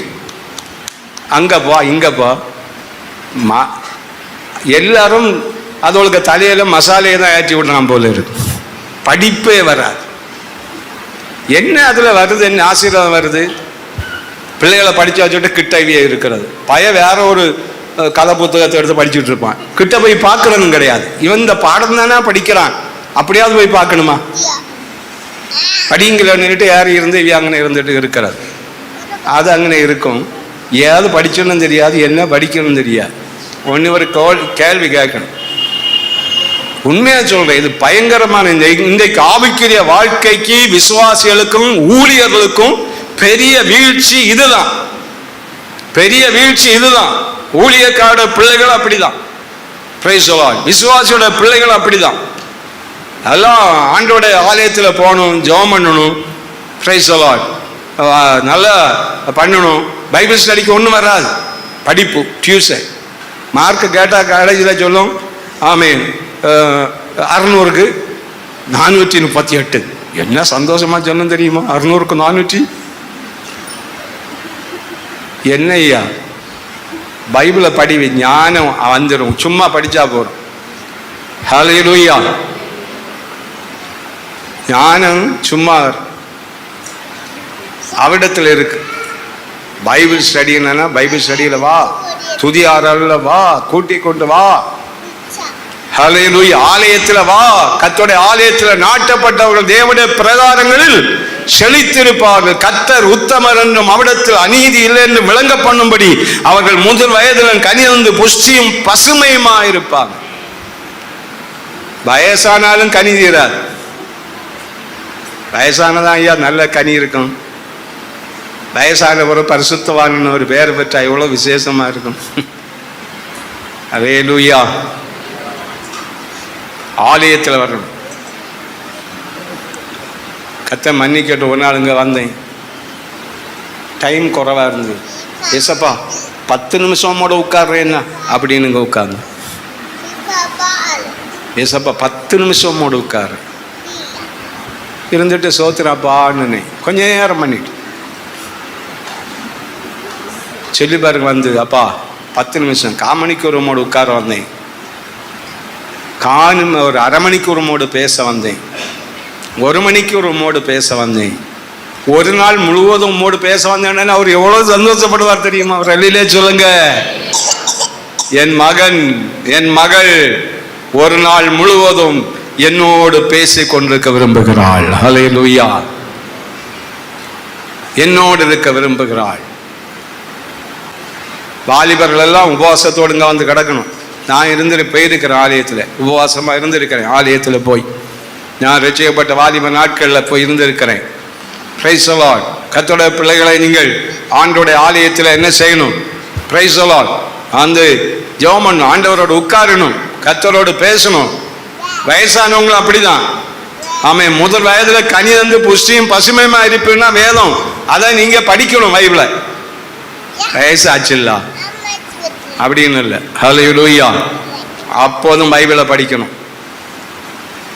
அங்கே போ இங்கே போ, எல்லாரும் அதோளுக்கு தலையில மசாலையை தான் ஏற்றி விடலாம் போல இருக்கு. படிப்பே வராது. என்ன அதில் வருது, என்ன ஆசீர்வாதம் வருது? பிள்ளைகளை படித்து வச்சுட்டு கிட்டவியே இருக்கிறது. வேற ஒரு கதை புத்தகத்தை எடுத்து படிச்சுட்டு இருப்பான். கிட்ட போய் பார்க்கறதும் கிடையாது. இவன் இந்த பாடம் தானே படிக்கிறான், அப்படியாவது போய் பார்க்கணுமா? படிங்கலன்னுட்டு யார் இருந்து அங்கே இருந்துட்டு இருக்கிறது. அது அங்கே இருக்கும். ஏதாவது படிக்கணும்னு தெரியாது, என்ன படிக்கணும்னு தெரியாது. ஒன்று ஒரு கேள்வி கேட்கணும். உண்மையா சொல்றேன், இது பயங்கரமான இன்றைக்கு ஆவிக்குரிய வாழ்க்கைக்கு விசுவாசிகளுக்கும் ஊழியர்களுக்கும் பெரிய வீழ்ச்சி இதுதான். பெரிய வீழ்ச்சி இதுதான். ஊழியக்கார பிள்ளைகள் அப்படிதான், விசுவாசியோட பிள்ளைகள் அப்படிதான். எல்லாம் ஆண்டோட ஆலயத்தில் போகணும், ஜெபம் பண்ணணும், நல்லா பண்ணணும். பைபிள் ஸ்டடிக்கு ஒன்றும் வராது. படிப்பு டியூஷன், மார்க்கு கேட்டால் காலேஜில் சொல்லும், ஆமேன் 600க்கு 438. என்ன சந்தோஷமா சொன்ன தெரியுமா? 600க்கு 400 என்ன ஐயா? பைபிளை படிவி, ஞானம் வந்துடும். சும்மா படிச்சா போறோம். ஹல்லேலூயா. ஞானம் சும்மா அவிடத்தில் இருக்கு. பைபிள் ஸ்டடி என்னன்னா, பைபிள் ஸ்டடியில வா, துதி ஆறால வா, கூட்டி கொண்டு வா. ஹல்லேலூயா. ஆலயத்தில் வா. கர்த்தருடைய ஆலயத்தில் நாட்டப்பட்டவர்கள் தேவனுடைய பிரகாரங்களில் செழித்திருப்பார்கள். கர்த்தர் உத்தமர் என்றும் அவிடத்தில் அநீதி இல்லை என்று விளங்க பண்ணும்படி அவர்கள் முதல் வயதிலும் கனிந்து புஷ்டியும் பசுமையுமா இருப்பாங்க. வயசானாலும் கனி தீராது. வயசானதான் ஐயா நல்ல கனி இருக்கும். வயசான ஒரு பரிசுத்தவான் ஒரு பேர் பெற்றா எவ்வளவு விசேஷமா இருக்கும். ஹல்லேலூயா. ஆலயத்தில் வரணும். கர்த்தர் மன்னிக்கட்டு. ஒரு நாள் இங்கே வந்தேன், டைம் குறைவா இருந்தது. ஏசப்பா 10 நிமிஷமோட உட்கார்றேன்னா அப்படின்னு இங்கே உட்கார்ந்து, ஏசப்பா 10 நிமிஷமோட உட்காரு இருந்துட்டு சோத்திராப்பான்னு கொஞ்ச நேரம் பண்ணிட்டு சொல்லி பாருங்க. வந்து அப்பா 10 நிமிஷம், 1/4 மணிக்கு ஒரு மோடு உட்கார வந்தேன். ஒரு 1/2 மணிக்கு ஒரு மோடு பேச வந்தேன். 1 மணிக்கு ஒரு மோடு பேச வந்தேன். ஒரு நாள் முழுவதும் மோடு பேச வந்தேன். அவர் எவ்வளவு சந்தோஷப்படுவார் தெரியுமா? அவர் வெளியிலே சொல்லுங்க, என் மகன் என் மகள் ஒரு நாள் முழுவதும் என்னோடு பேசிக் கொண்டிருக்க விரும்புகிறாள். ஹல்லேலூயா. என்னோடு இருக்க விரும்புகிறாள். வாலிபர்கள் எல்லாம் உபவாசத்தோடு இங்க வந்து கிடக்கணும். நான் போயிருக்கிறேன் ஆலயத்தில், உபவாசமா இருந்திருக்கிறேன். ஆலயத்தில் போய் நான் ரட்சிக்கப்பட்ட வாலிப நாட்களில் போய் இருந்திருக்கிறேன். Praise the Lord. கர்த்தருடைய பிள்ளைகளை நீங்கள் ஆண்டோடைய ஆலயத்தில் என்ன செய்யணும்? Praise the Lord. அந்த ஜெபம் பண்ணணும், ஆண்டவரோடு உட்காரணும், கர்த்தரோடு பேசணும். வயசானவங்களும் அப்படிதான். ஆமே, முதல் வயதுல கனி தந்து புஷ்டியும் பசுமையுமா இருப்புன்னா வேதம், அதை நீங்க படிக்கணும். பைபிளை வயசாச்சுல்ல அப்படின்னு இல்லை. ஹல்லேலூயா. அப்போதும் பைபிளை படிக்கணும்.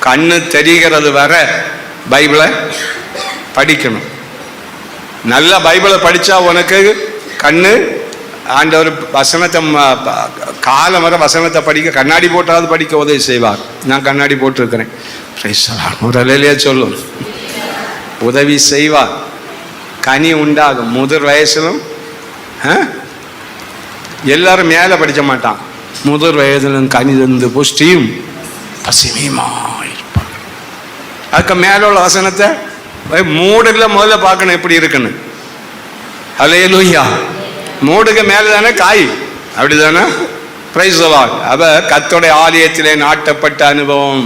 கண்ணு தெரிகிறது வர பைபிளை படிக்கணும். நல்ல பைபிளை படிச்சா உனக்கு கண்ணு ஆண்டவர் வசனத்தை காலம் வர வசனத்தை படிக்க, கண்ணாடி போட்டாவது படிக்க உதவி செய்வார். நான் கண்ணாடி போட்டிருக்கிறேன். ஒரு அலையிலேயே சொல்லும், உதவி செய்வார். கனி உண்டாகும். முதல் வயசிலும் எல்லாரும் மேலே படிக்க மாட்டான். முதல் வயதிலும் கனி தந்து புஷ்டியும் பசுமையுமா இருப்பாங்க. அதுக்கு மேல உள்ள வசனத்தை மூடுல முதல்ல பார்க்கணும் எப்படி இருக்குன்னு. ஹல்லேலூயா. மூடுக்கு மேல தானே காய், அப்படிதானே? Price the Lord. அவ கர்த்தருடைய ஆலயத்திலே நாட்டப்பட்ட அனுபவம்,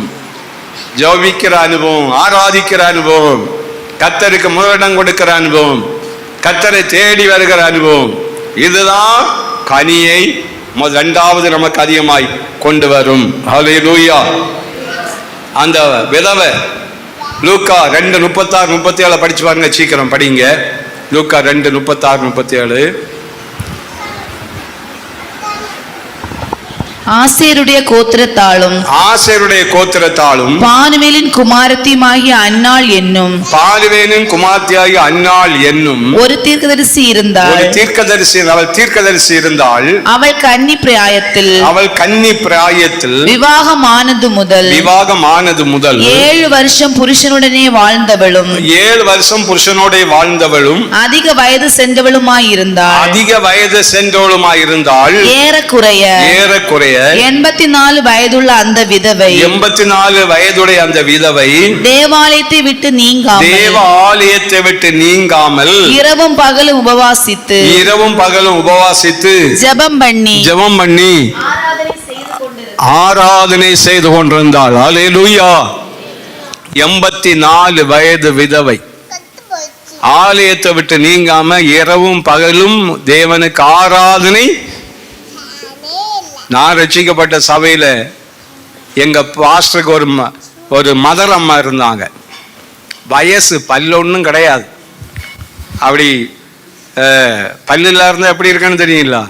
ஜெபிக்கிற அனுபவம், ஆராதிக்கிற அனுபவம், கர்த்தருக்கு முதலிடம் கொடுக்கிற அனுபவம், கர்த்தரை தேடி வருகிற அனுபவம், இதுதான் கனியை இரண்டாவது நமக்கு அதிகமாய் கொண்டு வரும். ஹல்லேலூயா. அந்த விதவை லூக்கா 2:36-37 படிச்சு பாருங்க. சீக்கிரம் படிங்க. லூக்கா 2:36-37. ஆசேருடைய கோத்திரத்தாலும் ஆசேருடைய கோத்திரத்தாலும் பானுவேலின் குமாரத்தியுமாகிய அன்னாள் என்னும் அன்னாள் என்னும் ஒரு தீர்க்கதரிசி இருந்தாள். அவள் தீர்க்கதரிசி இருந்தாள். அவள் கன்னி பிராயத்தில் விவாகமானது முதல் 7 வருஷம் புருஷனுடனே வாழ்ந்தவளும் 7 வருஷம் புருஷனோட வாழ்ந்தவளும் அதிக வயது சென்றவளுமாயிருந்தாள். ஏறக்குறைய 84 வயதுள்ள அந்த விதவை 84 வயதுடைய அந்த விதவை தேவாலயத்தை விட்டு நீங்காமல் இரவும் பகலும் உபவாசித்து ஜெபம் பண்ணி ஆராதனை செய்து கொண்டிருந்தாள். அல்லேலூயா. 84 வயது விதவை ஆலயத்தை விட்டு நீங்காம இரவும் பகலும் தேவனுக்கு ஆராதனை. நான் ரட்சிக்கப்பட்ட சபையில எங்க பாஸ்டருக்கு ஒரு மதர் அம்மா இருந்தாங்க. வயசு பல்லொன்னும் கிடையாது. அப்படி பல்லுல இருந்தா எப்படி இருக்குன்னு தெரியுங்களா?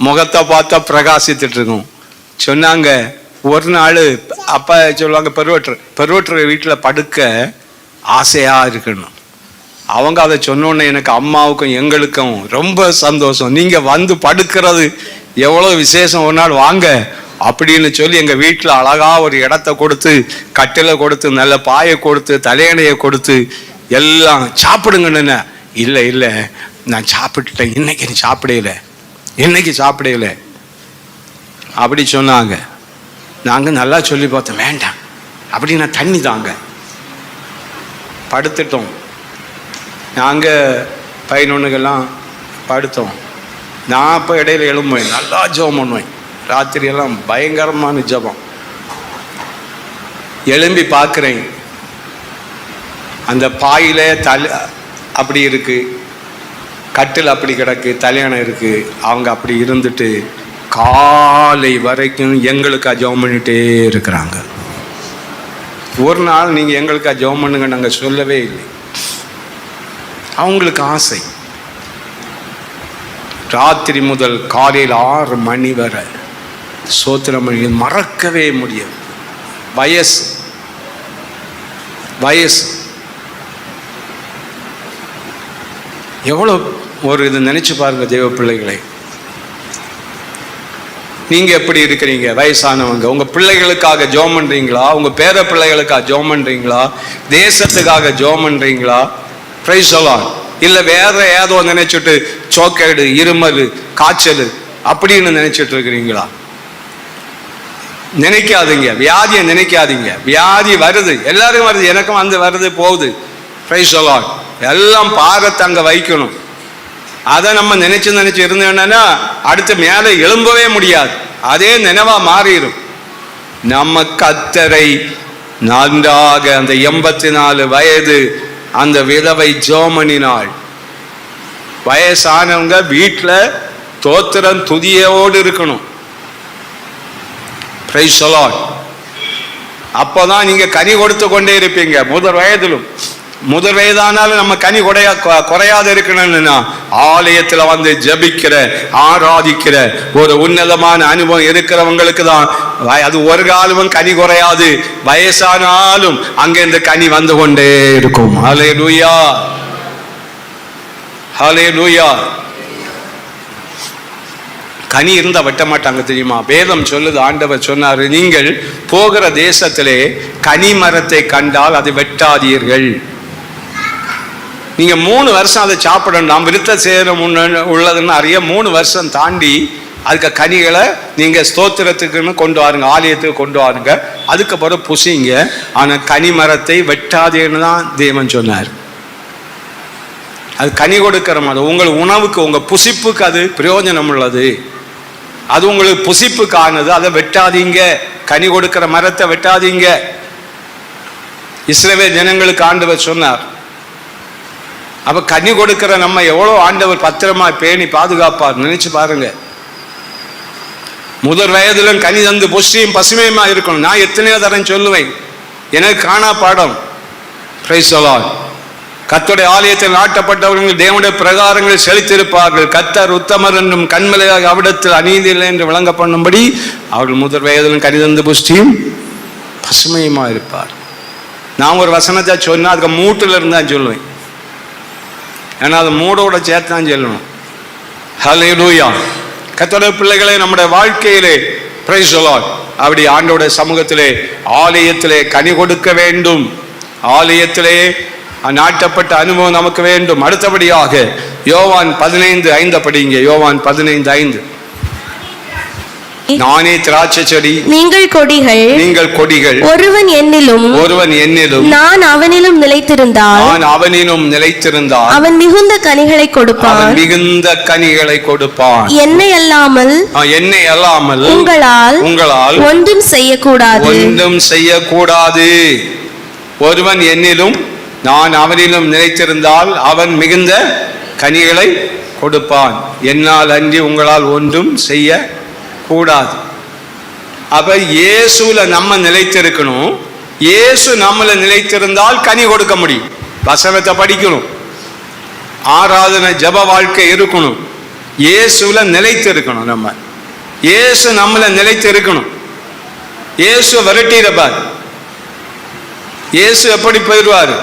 முகத்தை பார்த்தா பிரகாசித்துட்டு இருக்கும். சொன்னாங்க ஒரு நாள் அப்பா சொல்லுவாங்க பெருவற்ற வீட்டில் படுக்க ஆசையா இருக்கணும். அவங்க அதை சொன்னோன்னே எனக்கு அம்மாவுக்கும் எங்களுக்கும் ரொம்ப சந்தோஷம். நீங்க வந்து படுக்கிறது எவ்வளோ விசேஷம், ஒரு நாள் வாங்க அப்படின்னு சொல்லி எங்கள் வீட்டில் அழகா ஒரு இடத்த கொடுத்து கட்டில கொடுத்து நல்ல பாயை கொடுத்து தலையணையை கொடுத்து எல்லாம் சாப்பிடுங்கன்னு. இல்லை நான் சாப்பிட்டுட்டேன், இன்னைக்கு சாப்பிடல அப்படி சொன்னாங்க. நாங்கள் நல்லா சொல்லி பார்த்தோம், வேண்டாம் அப்படின்னா தண்ணி தாங்க. படுத்துட்டோம். நாங்கள் 11 படுத்தோம். நான் அப்போ இடையில எழும்புவேன், நல்லா ஜெபம் பண்ணுவேன். ராத்திரியெல்லாம் பயங்கரமான ஜெபம். எழும்பி பார்க்குறேன், அந்த பாயில அப்படி இருக்கு, கட்டில் அப்படி கிடக்கு, தலையணை இருக்கு. அவங்க அப்படி இருந்துட்டு காலை வரைக்கும் எங்களுக்கா ஜெபம் பண்ணிட்டே இருக்கிறாங்க. ஒரு நாள் நீங்கள் எங்களுக்கா ஜெபம் பண்ணுங்க நாங்கள் சொல்லவே இல்லை. அவங்களுக்கு ஆசை. ராத்திரி முதல் காலையில் 6 மணி வரை சோத்திரம் பண்ணி மறக்கவே முடியாது. வயசு எவ்வளோ ஒரு இது நினைச்சு பாருங்க தேவ பிள்ளைகளை. நீங்க எப்படி இருக்கிறீங்க? வயசானவங்க உங்க பிள்ளைகளுக்காக ஜெபம் பண்றீங்களா? உங்க பேர பிள்ளைகளுக்காக ஜெபம் பண்றீங்களா? தேசத்துக்காக ஜெபம் பண்றீங்களா? Price the Lord. இல்ல வேற ஏதோ நினைச்சிட்டு சோக்கேடு, இருமல், காய்ச்சல் அப்படின்னு நினைச்சிட்டு இருக்கிறீங்களா? நினைக்காதீங்க, வியாதியை நினைக்காதீங்க. வியாதி வருது, எல்லாரும் வருது, எனக்கும் வந்து வருது போகுது. Price the Lord. எல்லாம் பாரத்தை அங்க வைக்கணும். அதை நம்ம நினைச்சு இருந்தோம்னா அடுத்து மேலே எழும்பவே முடியாது. அதே நினைவா மாறிடும். நம்ம கர்த்தரை நன்றாக அந்த 84 வயது அந்த விதவை ஜெபமணினாள். வயசானவங்க வீட்டில் தோத்திரம் துதியோடு இருக்கணும். Price the Lord. அப்போதான் நீங்க கனி கொடுத்து கொண்டே இருப்பீங்க. முதல் வயதானாலும் நம்ம கனி குறையாத இருக்கணும்னா ஆலயத்தில் வந்து ஜபிக்கிற ஆராதிக்கிற ஒரு உன்னதமான அனுபவம் இருக்கிறவங்களுக்கு தான் அது ஒரு காலமும் கனி குறையாது. வயசானாலும் அங்கே இந்த கனி வந்து கொண்டே இருக்கும். ஹல்லேலூயா, ஹல்லேலூயா. கனி இருந்தா வெட்ட மாட்டாங்க தெரியுமா? வேதம் சொல்லுது, ஆண்டவர் சொன்னாரு, நீங்கள் போகிற தேசத்திலே கனி மரத்தை கண்டால் அதை வெட்டாதீர்கள். நீங்க 3 வருஷம் அதை சாப்பிடணும். நாம் விருத்த சேரம் உள்ளதுன்னு அறிய 3 வருஷம் தாண்டி அதுக்கு கனிகளை நீங்க ஸ்தோத்திரத்துக்குன்னு கொண்டு வாருங்க, ஆலயத்துக்கு கொண்டு வாருங்க. அதுக்கப்புறம் புசிங்க. ஆனா கனி மரத்தை வெட்டாதேன்னு தான் தேவன் சொன்னார். அது கனி கொடுக்கிற மரம். உங்கள் உணவுக்கு, உங்க புசிப்புக்கு அது பிரயோஜனம் உள்ளது. அது உங்களுக்கு புசிப்புக்கானது. அதை வெட்டாதீங்க. கனி கொடுக்கிற மரத்தை வெட்டாதீங்க. இஸ்ரவேல் ஜனங்களுக்கு ஆண்டவர் சொன்னார். அப்ப கனி கொடுக்கிற நம்ம எவ்வளவு ஆண்டவர் பத்திரமா பேணி பாதுகாப்பார் நினைச்சு பாருங்க. முதல் வயதிலும் கனி தந்து புஷ்டியும் பசுமையுமா இருக்கணும். நான் எத்தனையோ தரம் சொல்லுவேன், எனக்கு காணா பாடம். Price the Lord. கர்த்தருடைய ஆலயத்தில் நாட்டப்பட்டவர்கள் தேவனுடைய பிரகாரங்களில் செலுத்தியிருப்பார்கள். கர்த்தர் உத்தமர் என்றும் கண்மலையாக அவிடத்தில் அநீதி இல்லை என்று விளங்க பண்ணும்படி அவர்கள் முதிர் வயதிலும் கனிதந்து புஷ்டியும் பசுமையுமா இருப்பார். நான் ஒரு வசனத்தை சொன்னா அதுக்கு மூட்டில் இருந்தான் சொல்லுவேன். ஏன்னா அது மூடோட சேர்த்தான் சொல்லணும். ஹல்லேலூயா. கர்த்தருடைய பிள்ளைகளே, நம்முடைய வாழ்க்கையிலே பிரைஸ் தி லார்ட் அப்படி ஆண்டவருடைய சமூகத்திலே ஆலயத்திலே கனி கொடுக்க வேண்டும். ஆலயத்திலே நாட்டப்பட்ட அனுபவம் நமக்கு வேண்டும். அடுத்தபடியாக யோவான் 15:5 படிங்க. யோவான் 15:5. நானே திராட்சை செடி, நீங்கள் கொடிகள். ஒருவன் என்னிலும் நான் அவனிலும் நிலைத்திருந்தால் அவன் மிகுந்த கனிகளை கொடுப்பான். என்னை அல்லாமல் உங்களால் ஒன்றும் செய்யக்கூடாது. ஒருவன் என்னிலும் நான் அவனிலும் நிலைத்திருந்தால் அவன் மிகுந்த கனிகளை கொடுப்பான். என்னால் அன்றி உங்களால் ஒன்றும் செய்ய கூடாது. அப்ப இயேசுல நம்ம நிலைத்திருக்கணும். இயேசு நம்மள நிலைத்திருந்தால் கனி கொடுக்க முடியும். வசனத்தை படிக்கணும், ஆராதனை ஜப வாழ்க்கை இருக்கணும், இயேசுல நிலைத்திருக்கணும். நம்ம இயேசு நம்மள நிலைத்திருக்கணும். இயேசு விரட்டிடப்பார். இயேசு எப்படி போயிடுவாரு?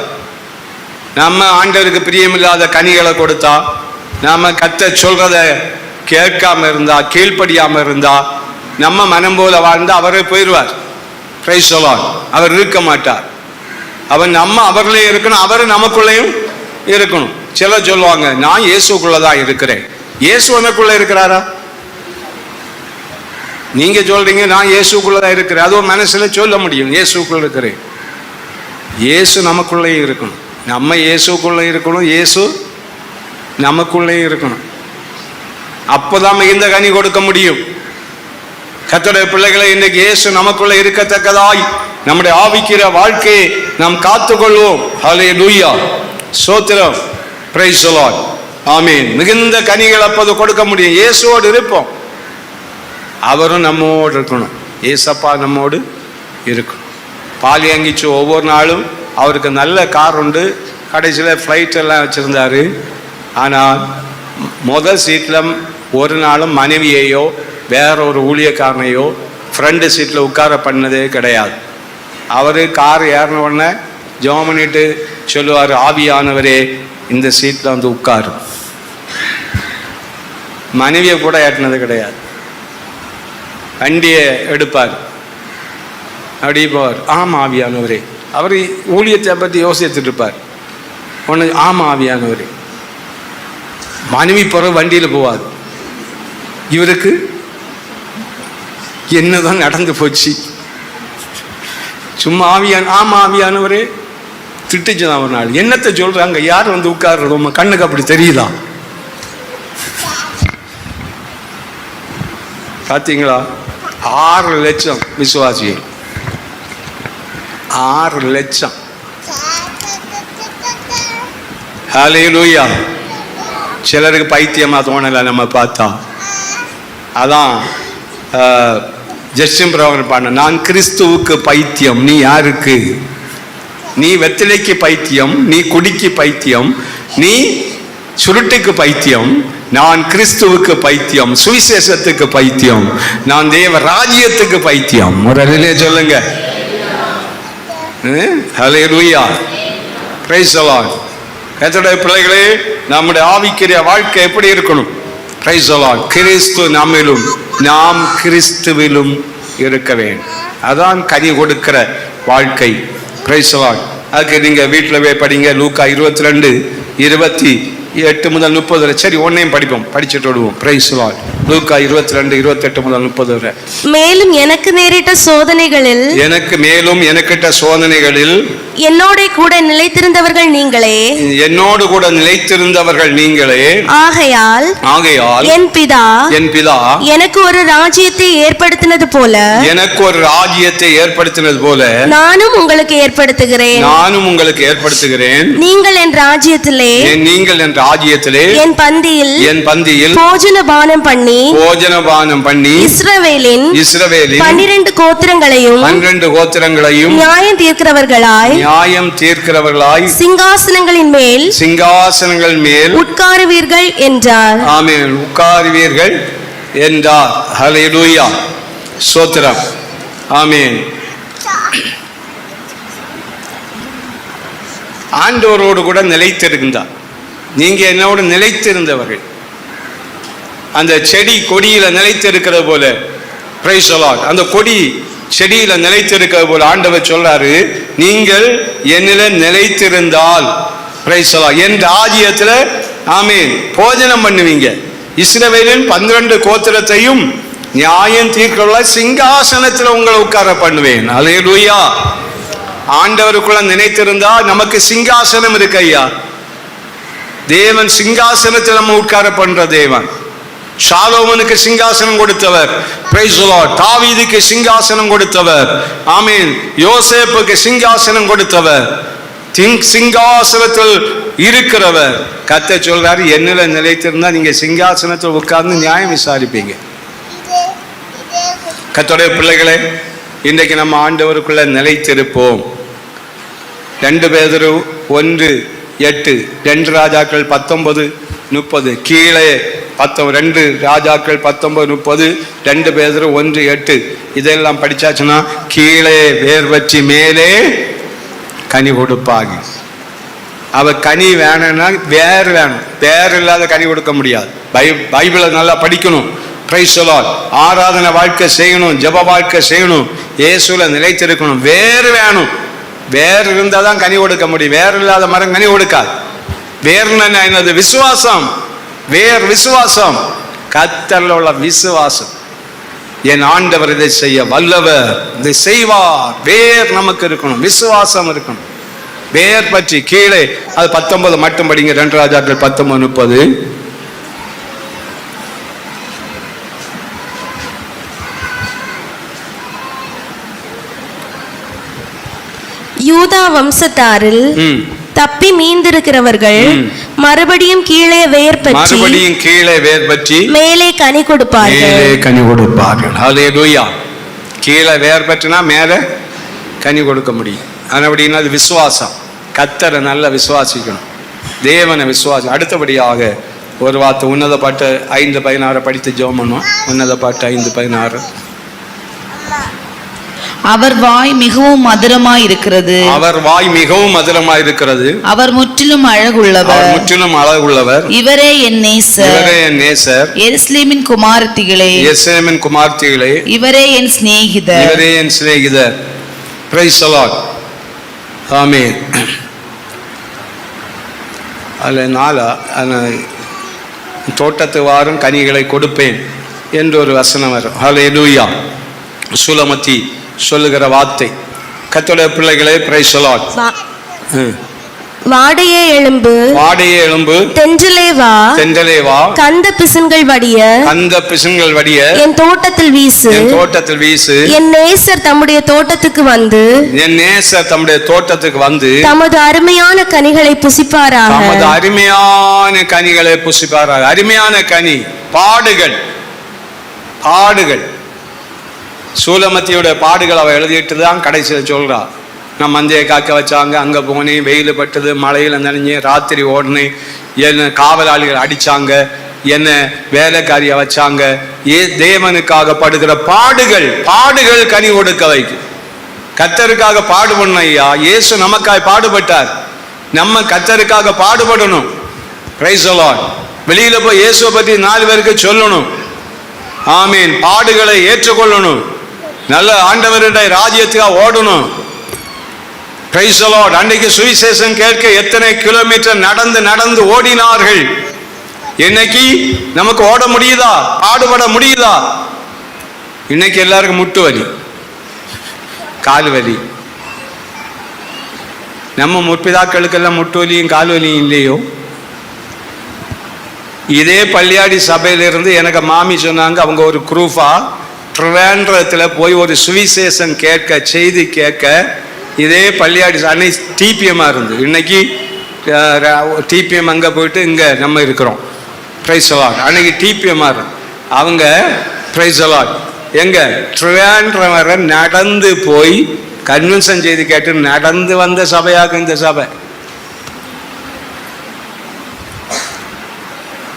நம்ம ஆண்டவருக்கு பிரியமில்லாத கனிகளை கொடுத்தா, நாம கர்த்தர் சொல்றத கேட்காம இருந்தா, கீழ்ப்படியாம இருந்தா, நம்ம மனம் போல வாழ்ந்தா அவரே போயிடுவார். Price the Lord. அவர் இருக்க மாட்டார். அவர்களே இருக்கணும், அவர் நமக்குள்ளேயும் இருக்கணும். சிலர் சொல்லுவாங்க, நான் இயேசுக்குள்ளதான் இருக்கிறேன். இயேசு எனக்குள்ள இருக்கிறாரா? நீங்க சொல்றீங்க நான் இயேசுக்குள்ளதான் இருக்கிறேன். அதுவும் மனசுல சொல்ல முடியும், இயேசுக்குள்ள இருக்கிறேன். இயேசு நமக்குள்ளேயும் இருக்கணும். நம்ம இயேசுக்குள்ளே இருக்கணும், இயேசு நமக்குள்ளே இருக்கணும். அப்போதான் மிகுந்த கனி கொடுக்க முடியும். கர்த்தருடைய பிள்ளைகளை, இன்றைக்கு இயேசு நமக்குள்ள இருக்கத்தக்கதாய் நம்முடைய ஆவிக்கிற வாழ்க்கையை நாம் காத்துக்கொள்வோம். ஹல்லேலூயா. ஸ்தோத்திரம். Praise the Lord. ஆமென். மிகுந்த கனிகள் அப்போது கொடுக்க முடியும். இயேசுவோடு இருப்போம், அவரும் நம்மோடு இருக்கணும். ஏசப்பா நம்மோடு இருக்கணும். பாலி அங்கிச்சு ஒவ்வொரு நாளும் அவருக்கு நல்ல கார் உண்டு. கடைசியில் ஃப்ளைட் எல்லாம் வச்சுருந்தாரு. ஆனால் முதல் சீட்டில் ஒரு நாளும் மனைவியையோ வேற ஒரு ஊழியக்காரனையோ ஃப்ரண்ட் சீட்டில் உட்கார பண்ணதே கிடையாது. அவர் கார் ஏறின உடனே ஜெபம் பண்ணிட்டு சொல்லுவார், ஆவியானவரே இந்த சீட்டில் வந்து உட்காரு. மனைவியை கூட ஏற்றினது கிடையாது. வண்டியை எடுப்பார், அப்படி போவார். ஆமாம் ஆவியானவரே. அவர் ஊழியத்தை பற்றி யோசிச்சுட்டு இருப்பார். ஒன்று ஆமாம் ஆவியானவரே. மனைவி பிறகு வண்டியில் போவார். இவருக்கு என்னதான் நடந்து போச்சு? சும்மா ஆமா ஆவியானவரே திட்டுச்சுதான் ஒரு நாள். என்னத்தை சொல்றாங்க? யார் வந்து உட்கார்றது? உங்க கண்ணுக்கு அப்படி தெரியுதா? பார்த்தீங்களா? 6 லட்சம் விசுவாசிகள், 6 லட்சம். ஹல்லேலூயா. சிலருக்கு பைத்தியமா தோணலை நம்ம பார்த்தா. அதான் ஜஸ்டின் பிரபு பாடின, நான் கிறிஸ்துவுக்கு பைத்தியம், நீ யாருக்கு? நீ வெத்திலைக்கு பைத்தியம், நீ குடிக்கு பைத்தியம், நீ சுருட்டுக்கு பைத்தியம், நான் கிறிஸ்துவுக்கு பைத்தியம், சுவிசேஷத்துக்கு பைத்தியம், நான் தேவ ராஜ்யத்துக்கு பைத்தியம். ஒரு சொல்லுங்க. ஹல்லேலூயா. Praise the Lord. கர்த்தருடைய பிள்ளைகளே, நம்முடைய ஆவிக்குரிய வாழ்க்கை எப்படி இருக்கணும்? Price the Lord. கிறிஸ்து நம்மிலும் நாம் கிறிஸ்துவிலும் இருக்க வேண்டும். அதான் கனி கொடுக்கிற வாழ்க்கை. Price the Lord. அதுக்கு நீங்க வீட்டில் போய் படிங்க. லூக்கா 22:28 முதல் 30 வரை. சரி, ஒன்னையும் படிப்போம், படிச்சுட்டு விடுவோம். Price the Lord. லூக்கா 22:28 முதல் 30 வரை. மேலும் எனக்கு நேரிட்ட சோதனைகளில் என்னோடு கூட நிலைத்திருந்தவர்கள் நீங்களே. ஆகையால் என் பிதா எனக்கு ஒரு ராஜ்யத்தை ஏற்படுத்தினது போல நானும் உங்களுக்கு ஏற்படுத்துகிறேன். நீங்கள் என் ராஜ்யத்திலே என் பந்தியில் போஜன பானம் பண்ணி பண்ணி இஸ்ரவேலின் 12 கோத்திரங்களையும் நியாயம் தீர்க்கிறவர்களாய் சிங்காசனங்கள் மேல் உட்காருவீர்கள் என்றார். ஆமென். உட்காருவீர்கள் என்றார். ஹல்லேலூயா. ஸ்தோத்திரம். ஆமென். ஆண்டவரோடு கூட நிலைத்திருந்தார். நீங்க என்னோடு நிலைத்திருந்தவர்கள். அந்த செடி கொடியில நிலைத்திருக்கிறது போல, பிரைஸ் தி லார்ட், அந்த கொடி செடியில நிலைத்திருக்கிறது போல ஆண்டவர் சொல்றாரு, நீங்கள் என்னில நிலைத்திருந்தால், பிரைஸ் தி லார்ட், என் ராஜ்யத்துல ஆமென் போஜனம் பண்ணுவீங்க. இஸ்ரவேலின் 12 கோத்திரத்தையும் நியாயம் தீர்க்கிறவர்கள சிங்காசனத்துல உங்களை உட்கார பண்ணுவேன். அல்லேலூயா. ஆண்டவருக்குள்ள நினைத்திருந்தா நமக்கு சிங்காசனம் இருக்கு ஐயா. தேவன் சிங்காசனத்தில் நம்ம உட்கார பண்ற தேவன். சாலோமனுக்கு சிங்காசனம் கொடுத்தவர், பிரைஸ் தி லார்ட். தாவீதுக்கு சிங்காசனம் கொடுத்தவர், ஆமென். யோசேப்புக்கு சிங்காசனம் கொடுத்தவர், சிங்காசனத்தில் இருக்கிறவர். கர்த்தர் சொல்றாரு, என்னில நிலைத்திருந்தா நீங்க சிங்காசனத்தில் உட்கார்ந்து நியாயம் விசாரிப்பீங்க. கர்த்தருடைய பிள்ளைகளே, இன்றைக்கு நம்ம ஆண்டவருக்குள்ள நிலைத்திருப்போம். 2 பேதுரு 1:8, 2 ராஜாக்கள் 19:30, கீழே 2 ராஜாக்கள் 19:30, 2 பேதுரு 1:8 இதெல்லாம் படிச்சாச்சுன்னா கீழே வேர் வச்சு மேலே கனி கொடுப்பாங்க. அவ கனி வேணும்னா வேர் வேணும். வேர் இல்லாத கனி கொடுக்க முடியாது. பைபிளை நல்லா படிக்கணும். Price the Lord. ஆராதனை வாழ்க்கை செய்யணும், ஜெப வாழ்க்கை செய்யணும், இயேசுல நிலைத்திருக்கணும். வேர் வேணும். வேர் இருந்தால் தான் கனி கொடுக்க முடியும். வேர் இல்லாத மரம் கனி கொடுக்காது. வேர்னா என்னது? விசுவாசம். வேர் விசுவாசம். கர்த்தர்ல உள்ள விசுவாசம். என் ஆண்டவர் இதை செய்ய வல்லவர், இதை செய்வார். வேர் நமக்கு இருக்கணும், விசுவாசம் இருக்கணும். வேர் பற்றி கீழே அது 19 மட்டும் படிங்க. 2 ராஜாக்கள் 19:30. யூதா வம்சத்தாரில் தப்பி மீந்திருக்கிறவர்கள் மறுபடியும் கீழே வேர் பற்றி மேலே கனி கொடுப்பார்கள். ஹல்லேலூயா. கீழே வேர் பற்றினா மேலே கனி கொடுக்க முடியும். அப்படின்னா அது விசுவாசம். கர்த்தரை நல்லா விசுவாசிக்கணும், தேவனை விசுவாசி. அடுத்தபடியாக ஒரு வார்த்தை உன்னத பாட்டு 5:16 படித்து ஜெபம் பண்ணுவோம். உன்னத பாட்டு 5:16. அவர் வாய் மிகவும் மதுரமாய் இருக்கிறது. அவர் முற்றிலும் அழகுள்ளவர். இவரே என் நேசர். எருசலேமின் குமாரத்திகளே, இவரே என் சிநேகிதர். Praise the Lord. ஆமென். தோட்டத்து வாரும் கனிகளை கொடுப்பேன் என்று ஒரு வசனம் வரும். ஹல்லேலூயா. சுலமத்தி சொல்லுகிற வார்த்தை. கர்த்தருடைய பிள்ளைகளே, பிரைஸ் தி லார்ட். வாடையே எழும்பு, தென்றலே வா, கந்த பிசின்கள் வடிய என் தோட்டத்தில் வீசு. என் நேசர் தம்முடைய தோட்டத்துக்கு வந்து தமது அருமையான கனிகளை புசிப்பாராக. அருமையான கனி. பாடுகள். சூலமத்தியோட பாடுகள் அவ எழுதிட்டு தான் கடைசியில் சொல்றா. நான் மந்தையை காக்க வச்சாங்க, அங்கே போனேன், வெயில் பட்டது, மழையில் நனைஞ்சேன், ராத்திரி ஓடினேன், என்னை காவலாளிகள் அடித்தாங்க, என்னை வேலைக்காரியை வச்சாங்க. தேவனுக்காக படுகிற பாடுகள் கனி கொடுக்க வைக்கும். கர்த்தருக்காக பாடுபடணும் ஐயா. இயேசு நமக்காய் பாடுபட்டார். நம்ம கர்த்தருக்காக பாடுபடணும். Price the Lord. வெளியில போய் இயேசுவை பற்றி 4 பேருக்கு சொல்லணும். ஆமீன். பாடுகளை ஏற்றுக்கொள்ளணும். நல்ல ஆண்டவருடைய ராஜ்யத்துக்காக ஓடணும். Price the Lord. அன்றைக்கு சுவிசேஷம் கேட்க எத்தனை கிலோமீட்டர் நடந்து ஓடினார்கள். இன்னைக்கு நமக்கு ஓட முடியுதா? பாடுபட முடியுதா? இன்னைக்கு எல்லாருக்கும் முட்டு வலி, கால் வலி. நம்ம முற்பிதாக்களுக்கெல்லாம் முட்டு வலியும் கால் வலியும் இல்லையோ? இதே பள்ளியாடி சபையிலிருந்து எனக்கு மாமி சொன்னாங்க, அவங்க ஒரு குரூஃபா ட்ரிவாண்ட்ரத்தில் போய் ஒரு சுவிசேஷம் கேட்க, செய்தி கேட்க, இதே பள்ளியாடி அன்னை டிபிஎம்மாக இருந்து, இன்னைக்கு டிபிஎம் அங்கே போயிட்டு இங்கே நம்ம இருக்கிறோம். Price the Lord. அன்னைக்கு டிபிஎம்மாக இருந்து அவங்க பிரைஸ் தி லார்ட் எங்க ட்ரிவாண்ட்ரம் வரை நடந்து போய் கன்வென்ஷன் செய்து கேட்டு நடந்து வந்த சபையாக இந்த சபை.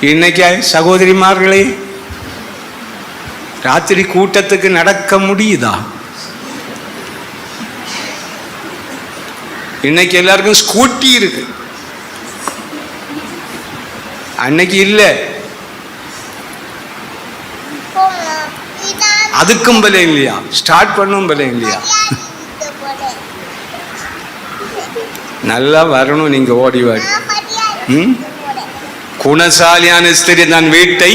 இன்னைக்கு சகோதரிமார்களே, ராத்திரி கூட்டத்துக்கு நடக்க முடியுதா? இன்னைக்கு எல்லாருக்கும் ஸ்கூட்டி இருக்கு, அன்னைக்கு இல்லை. அதுக்கும் பல இல்லையா, ஸ்டார்ட் பண்ணும் பல இல்லையா? நல்லா வரணும் நீங்க ஓடி வாடி. குணசாலியான ஸ்திரீ தன் வீட்டை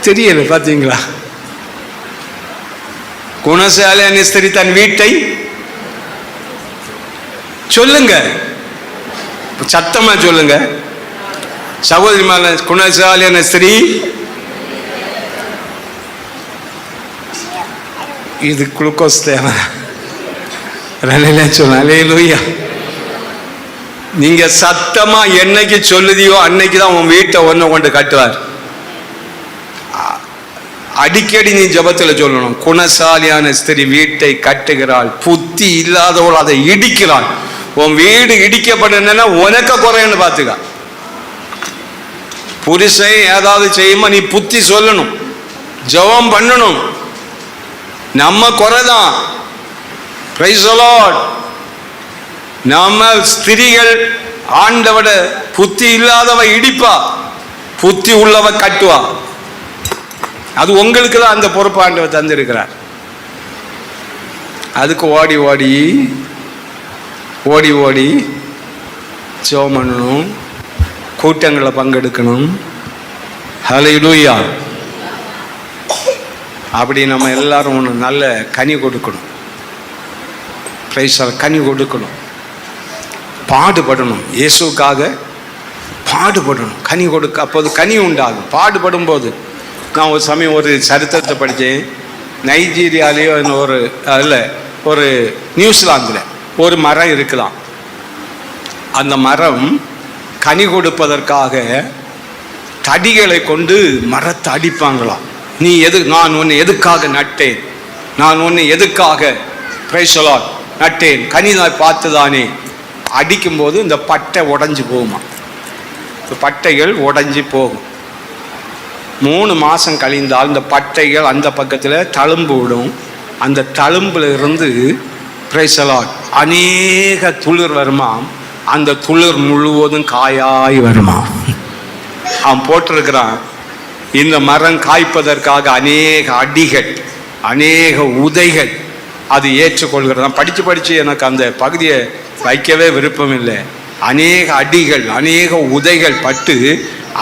தெரியல பாத்தீங்களா? குணசாலியான ஸ்திரீ தன் வீட்டை சொல்லுங்க, சத்தமா சொல்லுங்க சகோதரி. குணசாலியான ஸ்திரீ, இது குளுக்கோஸ் தேவை சொல்ல. நீங்க சத்தமா என்னைக்கு சொல்லுதியோ அன்னைக்குதான் உன் வீட்டை ஒன்ன கொண்டு கட்டுவார். அடிக்கடி நீ ஜபத்துல சொல்லணும், குணசாலியான ஸ்திரீ வீட்டை கட்டுகிறாள், புத்தி இல்லாதவள் அதை இடிக்கிறாள். உன் வீடு இடிக்கப்பட்டா உனக்க குறைன்னு பாத்துக்க. புருஷன் ஏதாவது செய்யுமா நீ புத்தி சொல்லணும், ஜெபம் பண்ணணும். நம்ம குறைதான். Price the Lord. நம்ம ஸ்திரீகள் ஆண்டவட புத்தி இல்லாதவ இடிப்பா, புத்தி உள்ளவ கட்டுவா. அது உங்களுக்கு தான் அந்த பொறுப்பு ஆண்டவர் தந்திருக்கிறார். அதுக்கு ஓடி ஓடி ஓடி ஓடி ஜெபம் பண்ணணும், கூட்டங்களை பங்கெடுக்கணும். ஹல்லேலூயா. அப்படி நம்ம எல்லாரும் ஒன்று நல்ல கனி கொடுக்கணும். கனி கொடுக்கணும், பாடுபடணும், இயேசுக்காக பாடுபடணும், கனி கொடுக்க. அப்போது கனி உண்டாகும். பாடுபடும் போது நான் ஒரு சமயம் ஒரு சரித்திரத்தை படித்தேன். நைஜீரியாலேயோ ஒரு நியூசிலாந்தில் ஒரு மரம் இருக்கலாம். அந்த மரம் கனி கொடுப்பதற்காக தடிகளை கொண்டு மரத்தை அடிப்பாங்களாம். நான் உன்னை எதுக்காக நட்டேன், நான் உன்னை எதுக்காக பிரைஸ் தி லார்ட் நட்டேன், கனிதாய் பார்த்துதானே. அடிக்கும்போது இந்த பட்டை உடஞ்சி போகுமா, பட்டைகள் உடஞ்சி போகும். 3 மாதம் கழிந்தால் இந்த பட்டைகள் அந்த பக்கத்தில் தழும்பு விடும். அந்த தழும்புல இருந்து பிரைஸ் தி லார்ட் அநேக துளிர் வருமா. அந்த துளிர் முழுவதும் காயாய் வருமா. அவன் போட்டிருக்கிறான், இந்த மரம் காய்ப்பதற்காக அநேக அடிகள், அநேக உதைகள் அது ஏற்றுக்கொள்கிறது. நான் படித்து எனக்கு அந்த பகுதியை வைக்கவே விருப்பம் இல்லை. அநேக அடிகள், அநேக உதைகள் பட்டு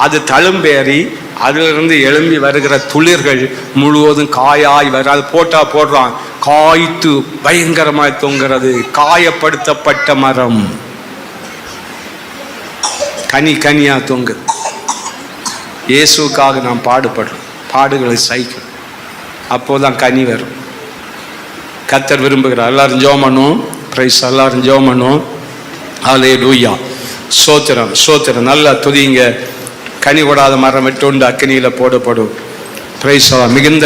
அது தழும்பேறி அதிலிருந்து எழும்பி வருகிற துளிர்கள் முழுவதும் காயாய் வர. அது போடுறான், காய்த்து பயங்கரமாய் தொங்குறது. காயப்படுத்தப்பட்ட மரம் கனியா தொங்கு. இயேசுக்காக நாம் பாடுபடுறோம், பாடுகளை சகிக்கணும், அப்போதான் கனி வரும். கர்த்தர் விரும்புகிறார். எல்லாரும் ஜெபம் பண்ணுவோம். பிரைஸ், எல்லாரும் ஜெபம் பண்ணுவோம். ஹல்லேலூயா. ஸ்தோத்திரம் ஸ்தோத்திரம். நல்லா துதிங்க. கனி கொடாத மரம் வெட்டுண்டு அக்கினியில் போடப்படும். பிரைஸ். மிகுந்த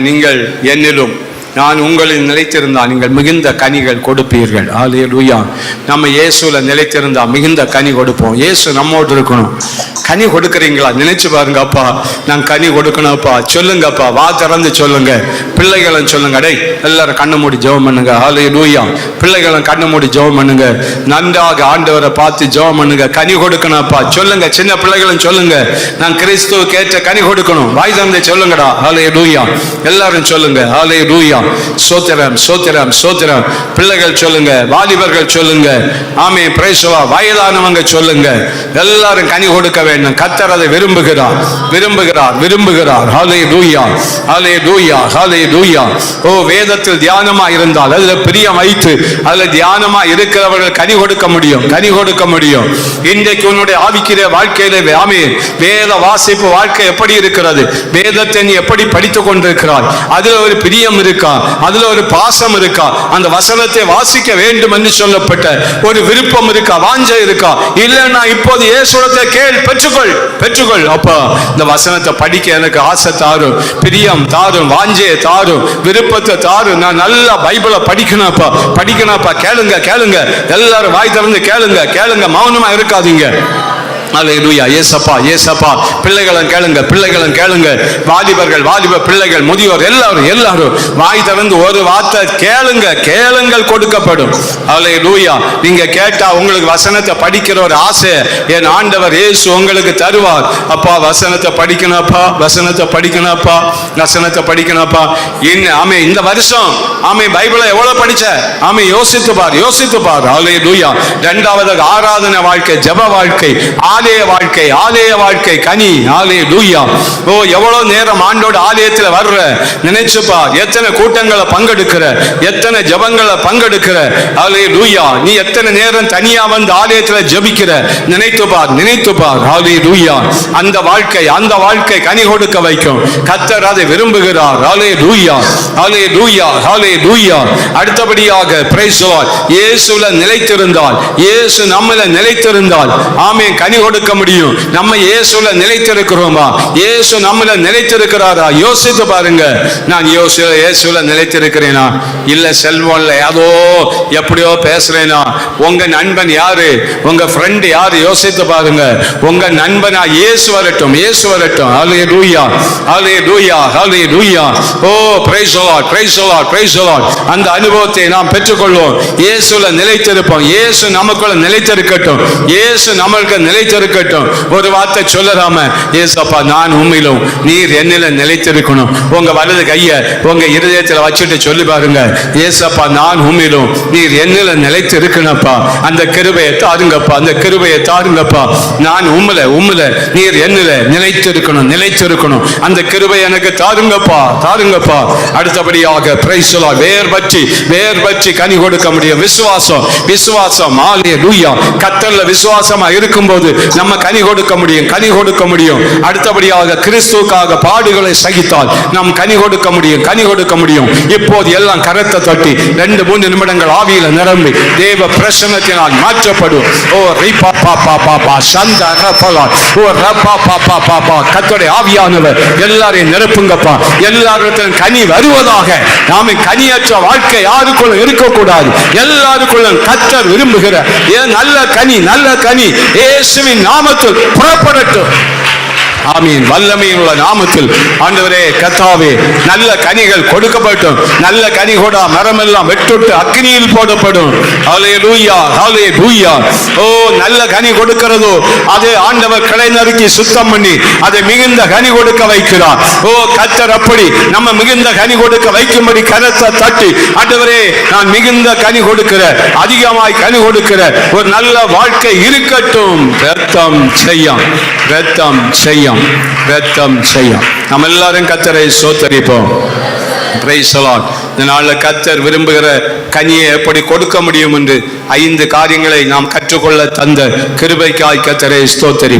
நீங்கள் என்னிலும் நான் உங்களில் நிலைத்திருந்தால் நீங்கள் மிகுந்த கனிகள் கொடுப்பீர்கள். ஹல்லேலூயா. நம்ம இயேசுல நிலைத்திருந்தா மிகுந்த கனி கொடுப்போம். இயேசு நம்மோடு இருக்கணும். கனி கொடுக்குறீங்களா? நினைச்சு பாருங்க. அப்பா நான் கனி கொடுக்கணும் அப்பா, சொல்லுங்கப்பா, வா திறந்து சொல்லுங்க. பிள்ளைகளும் சொல்லுங்க. டேய் எல்லாரும் கண்ணை மூடி ஜெபம் பண்ணுங்க. ஹல்லேலூயா. பிள்ளைகளும் கண்ணை மூடி ஜெபம் பண்ணுங்க. நன்றாக ஆண்டவரை பார்த்து ஜெபம் பண்ணுங்க. கனி கொடுக்கணும் அப்பா சொல்லுங்க. சின்ன பிள்ளைகளும் சொல்லுங்க, நான் கிறிஸ்துவுக்கு ஏற்ற கனி கொடுக்கணும். வாய் திறந்து சொல்லுங்கடா. ஹல்லேலூயா. எல்லாரும் சொல்லுங்க. ஹல்லேலூயா. சோத்திரம் சோத்திரம் சோத்திரம். பிள்ளைகள் சொல்லுங்க, வாலிபர்கள் சொல்லுங்க. ஆமே. பிரைஸ். வயதானவங்க சொல்லுங்க. எல்லாரும் கனி கொடுக்க வேண்டும். கர்த்தர் அதை விரும்புகிறார் விரும்புகிறார் விரும்புகிறார். ஹல்லேலூயா ஹல்லேலூயா ஹல்லேலூயா. ஓ, வேதத்தில் தியானமா இருந்தால் அதுல பிரியம் வைத்து அதுல தியானமா இருக்கிறவர்கள் கனி கொடுக்க முடியும், கனி கொடுக்க முடியும். இன்றைக்கு உன்னுடைய ஆவிக்கிற வாழ்க்கையில ஆமே வேத வாசிப்பு வாழ்க்கை எப்படி இருக்கிறது? வேதத்தை நீ எப்படி படித்துக் கொண்டிருக்கிறாய்? அதுல ஒரு பிரியம் இருக்கா? இருக்கா, அதுல ஒரு பாசம் இருக்கா, அந்த வசனத்தை வாசிக்க வேண்டும் என்று சொல்லப்பட்ட ஒரு விருப்பம் இருக்கா, வாஞ்சை இருக்கா? இல்லைன்னா இப்போது இயேசுவிடத்தை கேள், பெற்றுக்கொள், பெற்றுக்கொள். அப்ப இந்த வசனத்தை படிக்க எனக்கு ஆசை தாரும், பிரியம் தாரும், வாஞ்சையை தாரும், விருப்பத்தை தாரும். நான் நல்லா பைபிளை படிக்கணும்ப்பா, படிக்கணும்ப்பா. கேளுங்க, கேளுங்க, எல்லாரும் வாய் திறந்து கேளுங்க, கேளுங்க, மௌனமா இருக்காதீங்க. அல்லேலூயா. ஏசப்பா, ஏசப்பா. பிள்ளைகளும் கேளுங்க, பிள்ளைகளும் கேளுங்க. வாலிபர்கள், வாலிப பிள்ளைகள், முதியோர், எல்லாரும் வாய் திறந்து ஒரு வார்த்தை கேளுங்க, கேளுங்கள், கொடுக்கப்படும். அல்லேலூயா. நீங்க கேட்டா உங்களுக்கு வசனத்தை படிக்கிற ஒரு ஆசை என் ஆண்டவர் இயேசு உங்களுக்கு தருவார். அப்பா வசனத்தை படிக்கணும்ப்பா, வசனத்தை படிக்கணும்ப்பா, வசனத்தை படிக்கணும்ப்பா. ஆமே இந்த வருஷம் ஆமே பைபிளை எவ்வளவு படிச்ச? ஆமே யோசித்து பார், யோசித்து பார். அல்லேலூயா. இரண்டாவது ஆராதனை வாழ்க்கை, ஜெப வாழ்க்கை, ஆலய வாழ்க்கை, ஆலய வாழ்க்கை கனி. அல்லேலூயா. ஓ எவ்வளவு நேரம் ஆண்டோட ஆலயத்தில் வர்ற, நினைச்சு பார். எத்தனை கூட்டங்களை பங்கெடுக்கிற, எத்தனை ஜெபங்களை பங்கெடுக்கிற. அல்லேலூயா. நீ எத்தனை நேரம் தனியா வந்து ஆலயத்தில் ஜெபிக்கிற, நினைத்து பார், நினைத்து பார். அல்லேலூயா. அந்த வாழ்க்கை, அந்த வாழ்க்கை கனி கொடுக்க வைக்கும். கர்த்தர் அதை விரும்புகிறார். அல்லேலூயா, அல்லேலூயா, அல்லேலூயா. அடுத்தபடியாக பிரைஸ் தி லார்ட். இயேசுல நிலைத்திருந்தால், இயேசு நம்மள நிலைத்திருந்தால் ஆமென் கனி கொடுக்க முடியும். நம்ம இயேசுல நிலைத்திருக்கிறோமா? இயேசு நம்மள நிலைத்திருக்கிறாரா? யோசித்து பாருங்க. நான் இயேசுல நிலைத்திருக்கிறேனா? இல்ல செல்வம்ல ஏதோ எப்படியோ பேசுறேனா? உங்க நண்பன் யாரு? உங்க ஃப்ரெண்ட் யாரு? யோசித்து பாருங்க. உங்க நண்பனா இயேசு வரட்டும், இயேசு வரட்டும். அல்லேலூயா, அல்லேலூயா, அல்லேலூயா. Oh praise the Lord, praise the Lord, praise the Lord. அந்த அனுபவத்தை நாம் பெற்றுக்கொள்வோம். இயேசுல நிலைத்திருப்போம். இயேசு நமக்குள்ள நிலைத்திருக்கட்டும். இயேசு நமக்கு நிலைத்திருக்கட்டும். ஒரு வார்த்தை சொல்லலாம, ஏசப்பா நான் உம்மிலும் நீர் என்னில நிலைத்திருக்கணும். உங்க வலது கைய உங்க இருதயத்தில் வச்சுட்டு சொல்லி பாருங்க, ஏசப்பா நான் உம்மிலும் நீர் என்னில நிலைத்திருக்கணும்ப்பா. அந்த கிருபையை தாருங்கப்பா, அந்த கிருபையை தாருங்கப்பா. நான் உம்மில நீர் என்னில நிலைத்திருக்கணும், நிலைத்திருக்கணும். அந்த கிருபை எனக்கு தாருங்கப்பா, தாருங்கப்பா. அடுத்தபடியாக பிரைஸ் தி லார்ட். வேர் பற்றி கனி கொடுக்க முடியும். விசுவாசம், விசுவாசம். அல்லேலூயா. கர்த்தர்ல விசுவாசமா இருக்கும்போது நம்ம கனி கொடுக்க முடியும், கனி கொடுக்க முடியும். அடுத்தபடியாக கிறிஸ்துவுக்காக பாடுகளை சகித்தால் நாம் கனி கொடுக்க முடியும், கனி கொடுக்க முடியும். இப்போது எல்லாம் கரத்தை தட்டி 2-3 நிமிடங்கள் ஆவியில நிரம்பி தேவ பிரசன்னத்தினால் மாற்றப்படும். ஓ ரிபா பாபா பாபா சந்த ரபலா, ஓ ரபா பாபா பாபா. கர்த்தருடைய ஆவியானவர் எல்லாரையும் நிரப்புங்கப்பா. எல்லாருக்கும் கனி வருவதாக. நாம கனியற்ற வாழ்க்கை யாருக்குள்ள இருக்கக்கூடாது. எல்லாருக்குள்ளும் கர்த்தர் விரும்புகிற நல்ல கனி, நல்ல கனி இயேசுவின் நாமத்தில் புறப்படட்டும். ஆமீன். வல்லமையுள்ள நாமத்தில் ஆண்டவரே கர்த்தாவே நல்ல கனிகள் கொடுக்கப்படும். நல்ல கனி கொடா மரமெல்லாம் வெட்டுட்டு அக்னியில் போடப்படும். ஹல்லேலூயா, ஹல்லேலூயா. ஓ நல்ல கனி கொடுக்கிறதோ அதை ஆண்டவர் கிளை நறுக்கி சுத்தம் பண்ணி அதை மிகுந்த கனி கொடுக்க வைக்கிறார். ஓ கர்த்தர் அப்படி நம்ம மிகுந்த கனி கொடுக்க வைக்கும்படி கரத்தை தட்டி, ஆண்டவரே நான் மிகுந்த கனி கொடுக்கிற, அதிகமாய் கனி கொடுக்கிற ஒரு நல்ல வாழ்க்கை இருக்கட்டும். ரத்தம் செய்யும், ரத்தம் செய்யும், ரத்தம் செய்யும். நம்ம எல்லாரும் கர்த்தரை ஸ்தோத்திரிப்போம். Price the Lord. இந்த நாள்ல கர்த்தர் விரும்புகிற கனியை எப்படி கொடுக்க முடியும் என்று 5 காரியங்களை நாம் கற்றுக்கொள்ள தந்த கிருபைக்காய் கர்த்தரை ஸ்தோத்திரி.